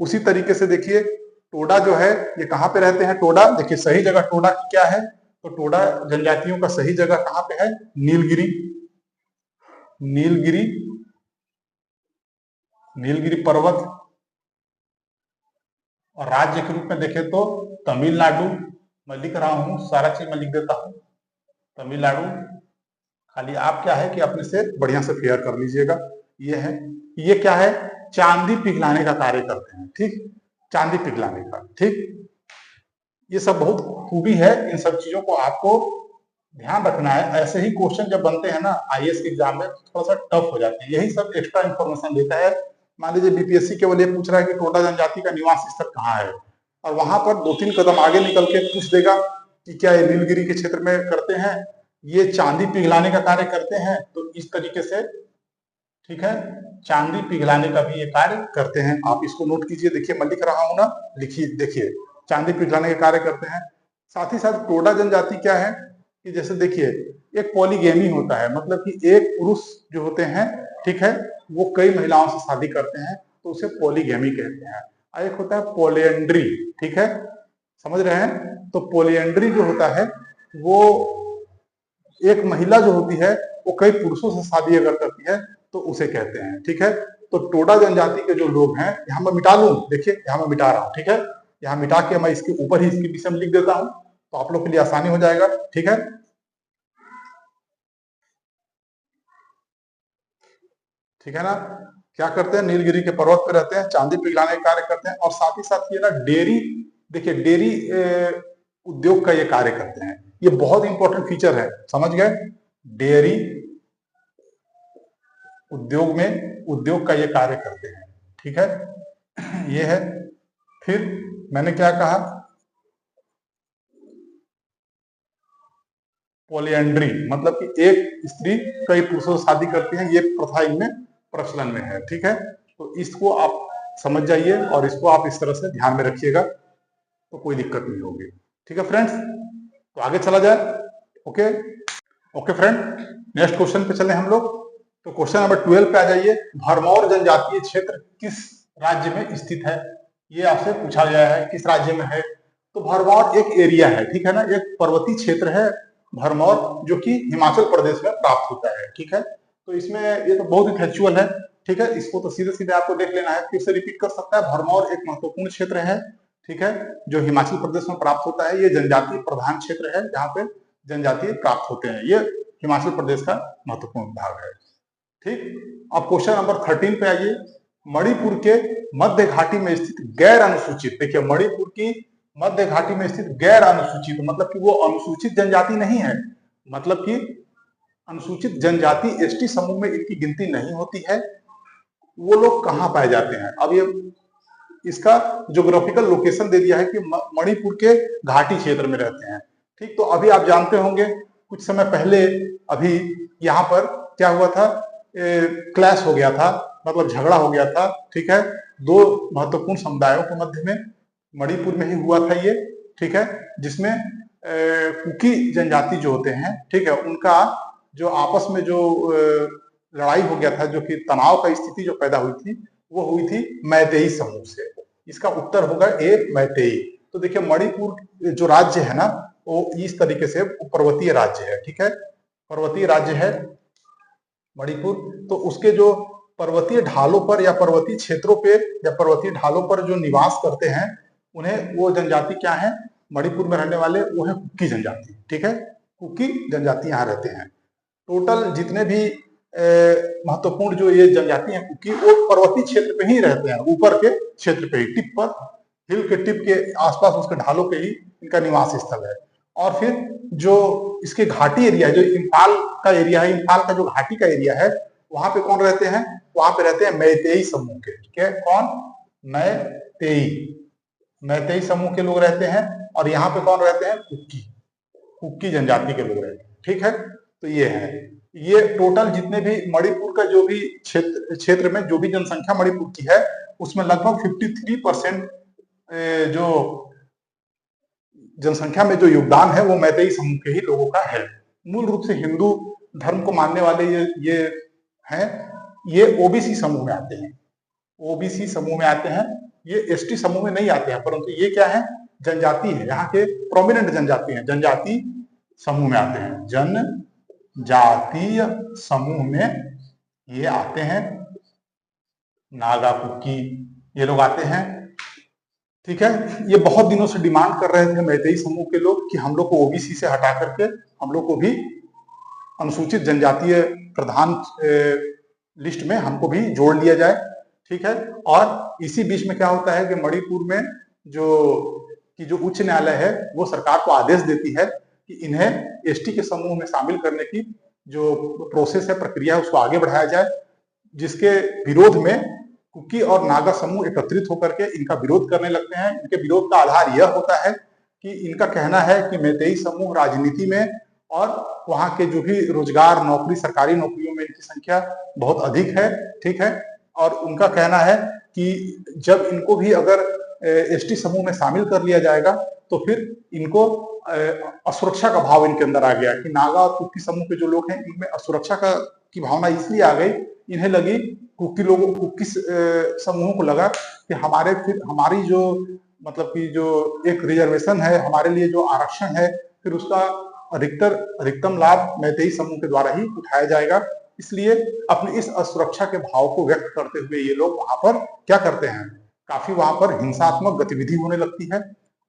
A: उसी तरीके से देखिए टोडा जो है ये कहाँ पे रहते हैं। टोडा देखिए सही जगह टोडा की क्या है, तो टोडा जनजातियों का सही जगह कहाँ पे है, नीलगिरी, नीलगिरी, नीलगिरी पर्वत। और राज्य के रूप में देखें तो तमिलनाडु, मैं लिख रहा हूं, सारा चीज मैं लिख देता हूं, तमिलनाडु। खाली आप क्या है कि अपने से बढ़िया से फेयर कर लीजिएगा। ये है, ये क्या है, चांदी पिघलाने का कार्य करते हैं। ठीक, चांदी पिघलाने का। ठीक, ये सब बहुत खूबी है, इन सब चीजों को आपको ध्यान रखना है। ऐसे ही क्वेश्चन जब बनते हैं ना आईएएस के एग्जाम में थोड़ा सा टफ हो जाते हैं, यही सब एक्स्ट्रा इंफॉर्मेशन देता है। मान लीजिए बीपीएससी केवल ये पूछ रहा है कि टोडा जनजाति का निवास स्थल कहाँ है, और वहां पर 2-3 कदम आगे निकल के पूछ देगा कि क्या ये नीलगिरी के क्षेत्र में करते हैं, ये चांदी पिघलाने का कार्य करते हैं। तो इस तरीके से ठीक है, चांदी पिघलाने का भी ये कार्य करते हैं। आप इसको नोट कीजिए, देखिए मैं लिख रहा हूं ना, लिखिए, देखिए चांदी पिघलाने का कार्य करते हैं। साथ ही साथ टोडा जनजाति क्या है कि जैसे देखिए एक पॉलीगेमी होता है, मतलब कि एक पुरुष जो होते हैं, ठीक है, वो कई महिलाओं से शादी करते हैं, तो उसे पॉलीगेमी कहते हैं। और एक होता है पॉलिएंड्री। ठीक है, समझ रहे हैं, तो पॉलिएंड्री जो होता है वो एक महिला जो होती है वो कई पुरुषों से शादी अगर करती है तो उसे कहते हैं। ठीक है, तो टोडा जनजाति के जो लोग हैं, यहाँ मैं मिटा लूं, देखिए यहाँ मैं मिटा रहा हूं। ठीक है, यहाँ मिटा के मैं इसके ऊपर ही इसके विषय में लिख देता हूं, तो आप लोग के लिए आसानी हो जाएगा। ठीक है, ठीक है ना, क्या करते हैं, नीलगिरी के पर्वत पे रहते हैं, चांदी पिघलाने का कार्य करते हैं, और साथ ही साथ ये ना डेयरी, देखिए डेयरी उद्योग का ये कार्य करते हैं। ये बहुत इंपॉर्टेंट फीचर है, समझ गए, डेयरी उद्योग में उद्योग का ये कार्य करते हैं। ठीक है, ये है। फिर मैंने क्या कहा, पॉलिएंड्री, मतलब कि एक स्त्री कई पुरुषों से शादी करती है, ये प्रथा इनमें प्रचलन में है। ठीक है, तो इसको आप समझ जाइए और इसको आप इस तरह से ध्यान में रखिएगा, तो कोई दिक्कत नहीं होगी। ठीक है फ्रेंड्स, तो आगे चला जाए। Okay okay friend, next question पे चले हम लोग। तो क्वेश्चन नंबर 12 पे आ जाइए। भरमौर जनजातीय क्षेत्र किस राज्य में स्थित है, ये आपसे पूछा गया है, किस राज्य में है। तो भरमौर एक एरिया है, ठीक है ना, एक पर्वतीय क्षेत्र है भरमौर, जो कि हिमाचल प्रदेश में प्राप्त होता है। ठीक है, तो इसमें ये तो बहुत ही फैक्चुअल है। ठीक है, इसको तो सीधे सीधे आपको देख लेना है, फिर से रिपीट कर सकता है। भरमौर एक महत्वपूर्ण क्षेत्र है, ठीक है, जो हिमाचल प्रदेश में प्राप्त होता है। ये जनजातीय प्रधान क्षेत्र है, जहाँ पे जनजातीय प्राप्त होते हैं। ये हिमाचल प्रदेश का महत्वपूर्ण भाग है। ठीक, अब क्वेश्चन नंबर 13 पे आइए। मणिपुर के मध्य घाटी में स्थित गैर अनुसूचित, देखिए मणिपुर की मध्य घाटी में स्थित गैर अनुसूचित, मतलब कि वो अनुसूचित जनजाति नहीं है, मतलब कि अनुसूचित जनजाति एसटी समूह में इनकी गिनती नहीं होती है। वो लोग कहाँ पाए जाते हैं, अब ये इसका ज्योग्राफिकल लोकेशन दे दिया है कि मणिपुर के घाटी क्षेत्र में रहते हैं। ठीक, तो अभी आप जानते होंगे कुछ समय पहले अभी यहाँ पर क्या हुआ था, क्लैश हो गया था, मतलब झगड़ा हो गया था, ठीक है, दो महत्वपूर्ण समुदायों के मध्य में, मणिपुर में ही हुआ था ये, ठीक है, जिसमें कुकी जनजाति जो होते हैं, ठीक है, उनका जो आपस में जो लड़ाई हो गया था, जो कि तनाव का स्थिति जो पैदा हुई थी, वो हुई थी मैतेई समूह से। इसका उत्तर होगा ए, मैतेई। तो देखिए मणिपुर जो राज्य है ना, वो इस तरीके से पर्वतीय राज्य है, ठीक है, पर्वतीय राज्य है मणिपुर। तो उसके जो पर्वतीय ढालों पर या पर्वतीय क्षेत्रों पे या पर्वतीय ढालों पर जो निवास करते हैं, उन्हें वो जनजाति क्या है, मणिपुर में रहने वाले वो है कुकी जनजाति, ठीक है, कुकी जनजाति यहाँ रहते हैं। टोटल जितने भी महत्वपूर्ण जो ये जनजाति हैं कुकी, वो पर्वतीय क्षेत्र पे ही रहते हैं, ऊपर के क्षेत्र पे ही, टिप पर, हिल के टिप के आसपास, उसके ढालों पे ही इनका निवास स्थल है। और फिर जो इसके घाटी एरिया है, जो इम्फाल का एरिया है, इम्फाल का जो घाटी का एरिया है, वहां पे कौन रहते हैं, वहां पे रहते हैं मैतेई समूह के, ठीक है, कौन, मैतेई, मैतेई समूह के लोग रहते हैं। और यहाँ पे कौन रहते हैं, कुकी, कुकी जनजाति के लोग रहते हैं, ठीक है। तो ये है, ये टोटल जितने भी मणिपुर का जो भी क्षेत्र में जो भी जनसंख्या मणिपुर की है, उसमें लगभग 53% जो जनसंख्या में जो योगदान है वो मैतेई समूह के ही लोगों का है। मूल रूप से हिंदू धर्म को मानने वाले ये हैं, ये ओबीसी समूह में आते हैं, ओबीसी समूह में आते हैं, ये एसटी समूह में नहीं आते हैं, परंतु ये क्या है, जनजाति है, यहाँ के प्रोमिनेंट जनजाति हैं, जनजाति समूह में आते हैं, जनजातीय समूह में ये आते हैं, नागा, कुकी, ये लोग आते हैं, ठीक है। ये बहुत दिनों से डिमांड कर रहे थे मैतेई समूह के लोग कि हम लोग को ओबीसी से हटा करके हम लोग को भी अनुसूचित जनजातीय प्रधान लिस्ट में हमको भी जोड़ लिया जाए, ठीक है। और इसी बीच में क्या होता है कि मणिपुर में जो उच्च न्यायालय है वो सरकार को आदेश देती है कि इन्हें एसटी के समूह में शामिल करने की जो प्रोसेस है, प्रक्रिया है, उसको आगे बढ़ाया जाए, जिसके विरोध में कुकी और नागा समूह एकत्रित होकर के इनका विरोध करने लगते हैं। इनके विरोध का आधार यह होता है कि इनका कहना है कि मैतेई समूह राजनीति में और वहां के जो भी रोजगार, नौकरी, सरकारी नौकरियों में इनकी संख्या बहुत अधिक है, ठीक है। और उनका कहना है कि जब इनको भी अगर एसटी समूह में शामिल कर लिया जाएगा तो फिर इनको असुरक्षा का भाव इनके अंदर आ गया कि नागा और कुकी समूह के जो लोग हैं इनमें असुरक्षा की भावना इसलिए आ गई, इन्हें लगी, कुकी समूह को लगा कि हमारी जो मतलब कि जो एक रिजर्वेशन है, हमारे लिए जो आरक्षण है, फिर उसका अधिकतम लाभ मैतेई समूह के द्वारा ही उठाया जाएगा। इसलिए अपनी इस असुरक्षा के भाव को व्यक्त करते हुए ये लोग वहां पर क्या करते हैं, काफी वहां पर हिंसात्मक गतिविधि होने लगती है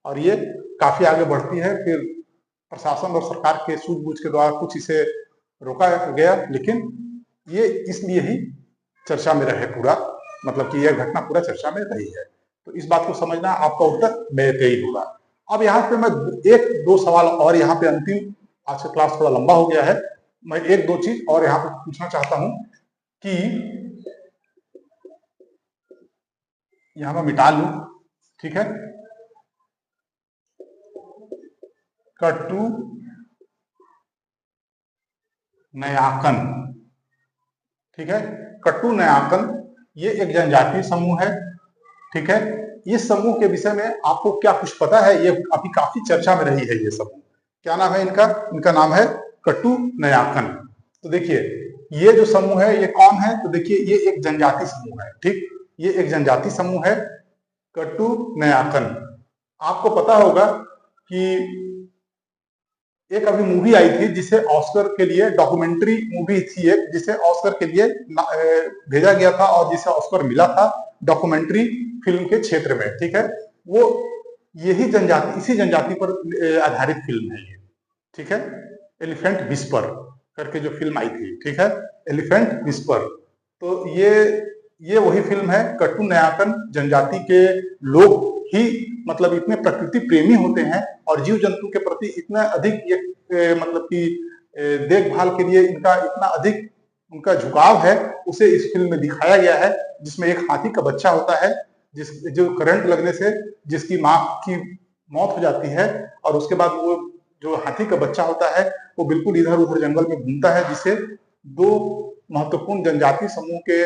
A: और ये काफी आगे बढ़ती है। फिर प्रशासन और सरकार के सूझबूझ के द्वारा कुछ इसे रोका गया, लेकिन ये इसलिए ही चर्चा में रहे पूरा, मतलब कि यह घटना पूरा चर्चा में रही है। तो इस बात को समझना, आपका उत्तर मैतेई होगा। अब यहाँ पे मैं एक दो सवाल और यहाँ पे अंतिम, आज का क्लास थोड़ा लंबा हो गया है, मैं एक दो चीज और यहाँ पे पूछना चाहता हूं कि यहाँ मैं मिटा लूं, ठीक है, कट्टू नयाकन, ठीक है, कट्टू नयाकन ये एक जनजातीय समूह है, ठीक है। इस समूह के विषय में आपको क्या कुछ पता है, ये अभी काफी चर्चा में रही है ये समूह, क्या नाम है इनका, इनका नाम है कट्टू नयाकन। तो देखिए ये जो समूह है ये कौन है, तो देखिए ये एक जनजाति समूह है, ठीक, ये एक जनजाति समूह है कट्टू नयाकन। आपको पता होगा कि एक अभी मूवी आई थी जिसे ऑस्कर के लिए, डॉक्यूमेंट्री मूवी थी एक, जिसे ऑस्कर के लिए भेजा गया था और जिसे ऑस्कर मिला था डॉक्यूमेंट्री फिल्म के क्षेत्र में, ठीक है। वो यही जनजाति, इसी जनजाति पर आधारित फिल्म है ये, ठीक है, एलिफेंट विस्पर करके जो फिल्म आई थी, ठीक है, एलिफेंट विस्पर। तो ये वही फिल्म है। कट्टू नयाकन जनजाति के लोग ही मतलब इतने प्रकृति प्रेमी होते हैं और जीव जंतु के प्रति इतना अधिक ये मतलब कि देखभाल के लिए इनका इतना अधिक उनका झुकाव है, उसे इस फिल्म में दिखाया गया है, जिसमें एक हाथी का बच्चा होता है जो करंट लगने से जिसकी माँ की मौत हो जाती है और उसके बाद वो जो हाथी का बच्चा होता है वो बिल्कुल इधर उधर जंगल में घूमता है, जिसे दो महत्वपूर्ण जनजाति समूह के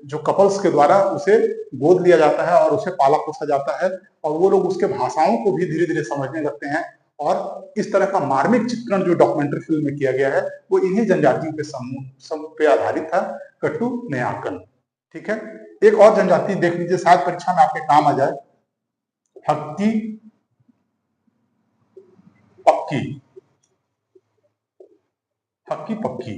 A: जो कपल्स के द्वारा उसे गोद लिया जाता है और उसे पाला पोसा जाता है, और वो लोग उसके भाषाओं को भी धीरे धीरे समझने लगते हैं। और इस तरह का मार्मिक चित्रण जो डॉक्यूमेंट्री फिल्म में किया गया है वो इन्हीं जनजातियों के समूह पे आधारित था, कट्टू नयाकन। ठीक है, एक और जनजाति देख लीजिए, शायद परीक्षा में आपके काम आ जाए, हक्की पक्की। हक्की पक्की,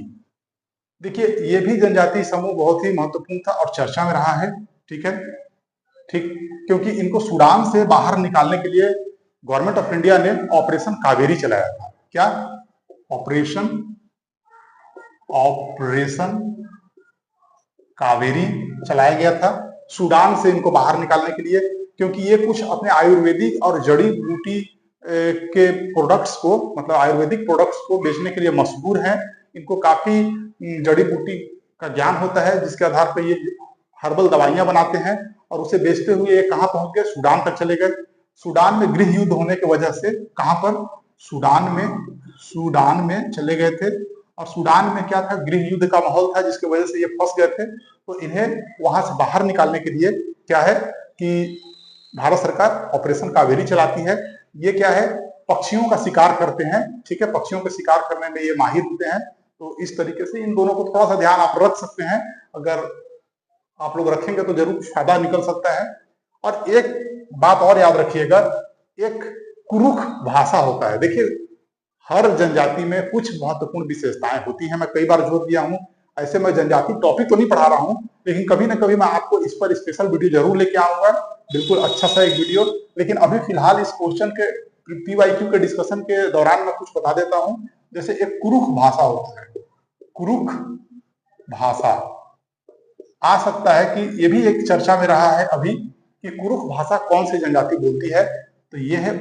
A: देखिए ये भी जनजाति समूह बहुत ही महत्वपूर्ण था और चर्चा में रहा है। ठीक है, ठीक, क्योंकि इनको सूडान से बाहर निकालने के लिए गवर्नमेंट ऑफ इंडिया ने ऑपरेशन कावेरी चलाया था। क्या ऑपरेशन कावेरी चलाया गया था सूडान से इनको बाहर निकालने के लिए, क्योंकि ये कुछ अपने आयुर्वेदिक और जड़ी बूटी के प्रोडक्ट्स को, मतलब आयुर्वेदिक प्रोडक्ट्स को बेचने के लिए मशहूर हैं। इनको काफी जड़ी बूटी का ज्ञान होता है, जिसके आधार पर ये हर्बल दवाइयां बनाते हैं और उसे बेचते हुए ये कहां पहुंच गए, सूडान तक चले गए। सूडान में गृह युद्ध होने की वजह से कहां पर, सूडान में चले गए थे, और सूडान में क्या था, गृह युद्ध का माहौल था, जिसकी वजह से ये फंस गए थे। तो इन्हें वहां से बाहर निकालने के लिए क्या है कि भारत सरकार ऑपरेशन कावेरी चलाती है। ये क्या है, पक्षियों का शिकार करते हैं। ठीक है, पक्षियों का शिकार करने में ये माहिर होते हैं। तो इस तरीके से इन दोनों को थोड़ा सा ध्यान आप रख सकते हैं, अगर आप लोग रखेंगे तो जरूर फायदा निकल सकता है। और एक बात और याद रखिएगा, एक कुरुख भाषा होता है। देखिए हर जनजाति में कुछ महत्वपूर्ण विशेषताएं होती हैं, मैं कई बार जोर दिया हूं। ऐसे मैं जनजाति टॉपिक तो नहीं पढ़ा रहा हूं, लेकिन कभी ना कभी मैं आपको इस पर स्पेशल वीडियो जरूर लेके आऊंगा, बिल्कुल अच्छा सा एक वीडियो। लेकिन अभी फिलहाल इस क्वेश्चन के PYQ के डिस्कशन के दौरान मैं कुछ बता देता हूं। जैसे एक कुरुख भाषा होता है, कुरुख भाषा आ सकता है कि ये भी एक चर्चा में रहा है अभी कि कुरुख भाषा कौन सी जनजाति बोलती है, तो ये है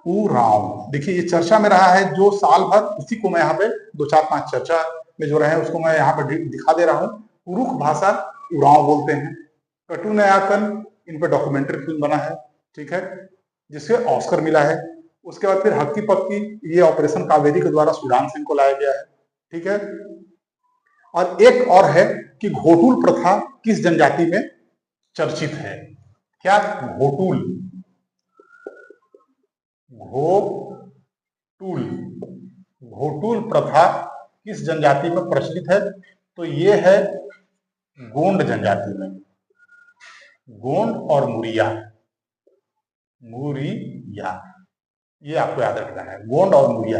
A: उरांव। देखिए ये चर्चा में रहा है, जो साल भर, उसी को मैं यहाँ पे 2-4-5 चर्चा में जो रहे उसको मैं यहाँ पे दिखा दे रहा हूँ। कुरुख भाषा उरांव बोलते हैं। कट्टू नयाकन, इन पे डॉक्यूमेंट्री फिल्म बना है। ठीक है, जिससे ऑस्कर मिला है। उसके बाद फिर हक्की पक्की, ये ऑपरेशन कावेरी के द्वारा सूडान से इनको लाया गया है। ठीक है, और एक और है कि घोटुल प्रथा किस जनजाति में चर्चित है। क्या घोटुल घोटुल प्रथा किस जनजाति में प्रचलित है, तो ये है गोंड जनजाति में। गोंड और मुरिया, ये आपको याद रखना है, गोंड और मुरिया।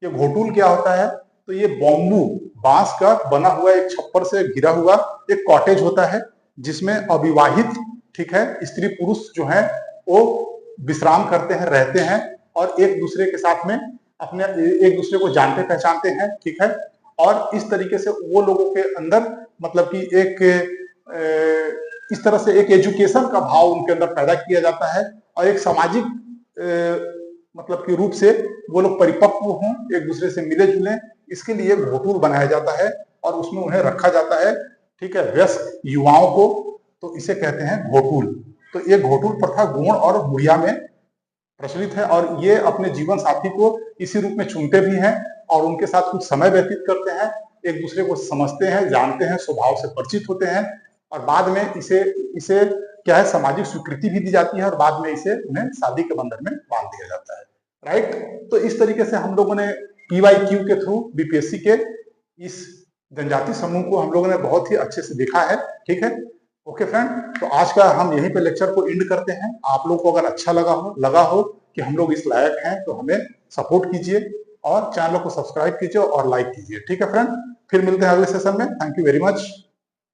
A: ये घोटुल क्या होता है, तो ये बॉम्बू, बांस का बना हुआ एक छप्पर से घिरा हुआ एक कॉटेज होता है, जिसमें अविवाहित, ठीक है, स्त्री पुरुष जो है वो विश्राम करते हैं, रहते हैं, और एक दूसरे के साथ में अपने एक दूसरे को जानते पहचानते हैं। ठीक है, और इस तरीके से वो लोगों के अंदर मतलब कि एक इस तरह से एक एजुकेशन का भाव उनके अंदर पैदा किया जाता है, और एक सामाजिक मतलब कि रूप से वो लोग परिपक्व हों, एक दूसरे से मिले जुले, इसके लिए घोटुल बनाया जाता है और उसमें उन्हें रखा जाता है। ठीक है, वयस्क युवाओं को, तो इसे कहते हैं घोटुल। तो ये घोटुल प्रथा गोंड और मुरिया में प्रचलित है, और ये अपने जीवन साथी को इसी रूप में चुनते भी हैं और उनके साथ कुछ समय व्यतीत करते हैं, एक दूसरे को समझते हैं, जानते हैं, स्वभाव से परिचित होते हैं, और बाद में इसे क्या है, सामाजिक स्वीकृति भी दी जाती है, और बाद में इसे उन्हें शादी के बंधन में बांध दिया जाता है। राइट, तो इस तरीके से हम लोगों ने PYQ के थ्रू BPSC के इस जनजाति समूह को हम लोगों ने बहुत ही अच्छे से देखा है। ठीक है, ओके फ्रेंड, तो आज का हम यहीं पे लेक्चर को एंड करते हैं। आप लोग को अगर अच्छा लगा हो कि हम लोग इस लायक हैं, तो हमें सपोर्ट कीजिए और चैनल को सब्सक्राइब कीजिए और लाइक कीजिए। ठीक है फ्रेंड, फिर मिलते हैं अगले सेशन में। Thank you very much.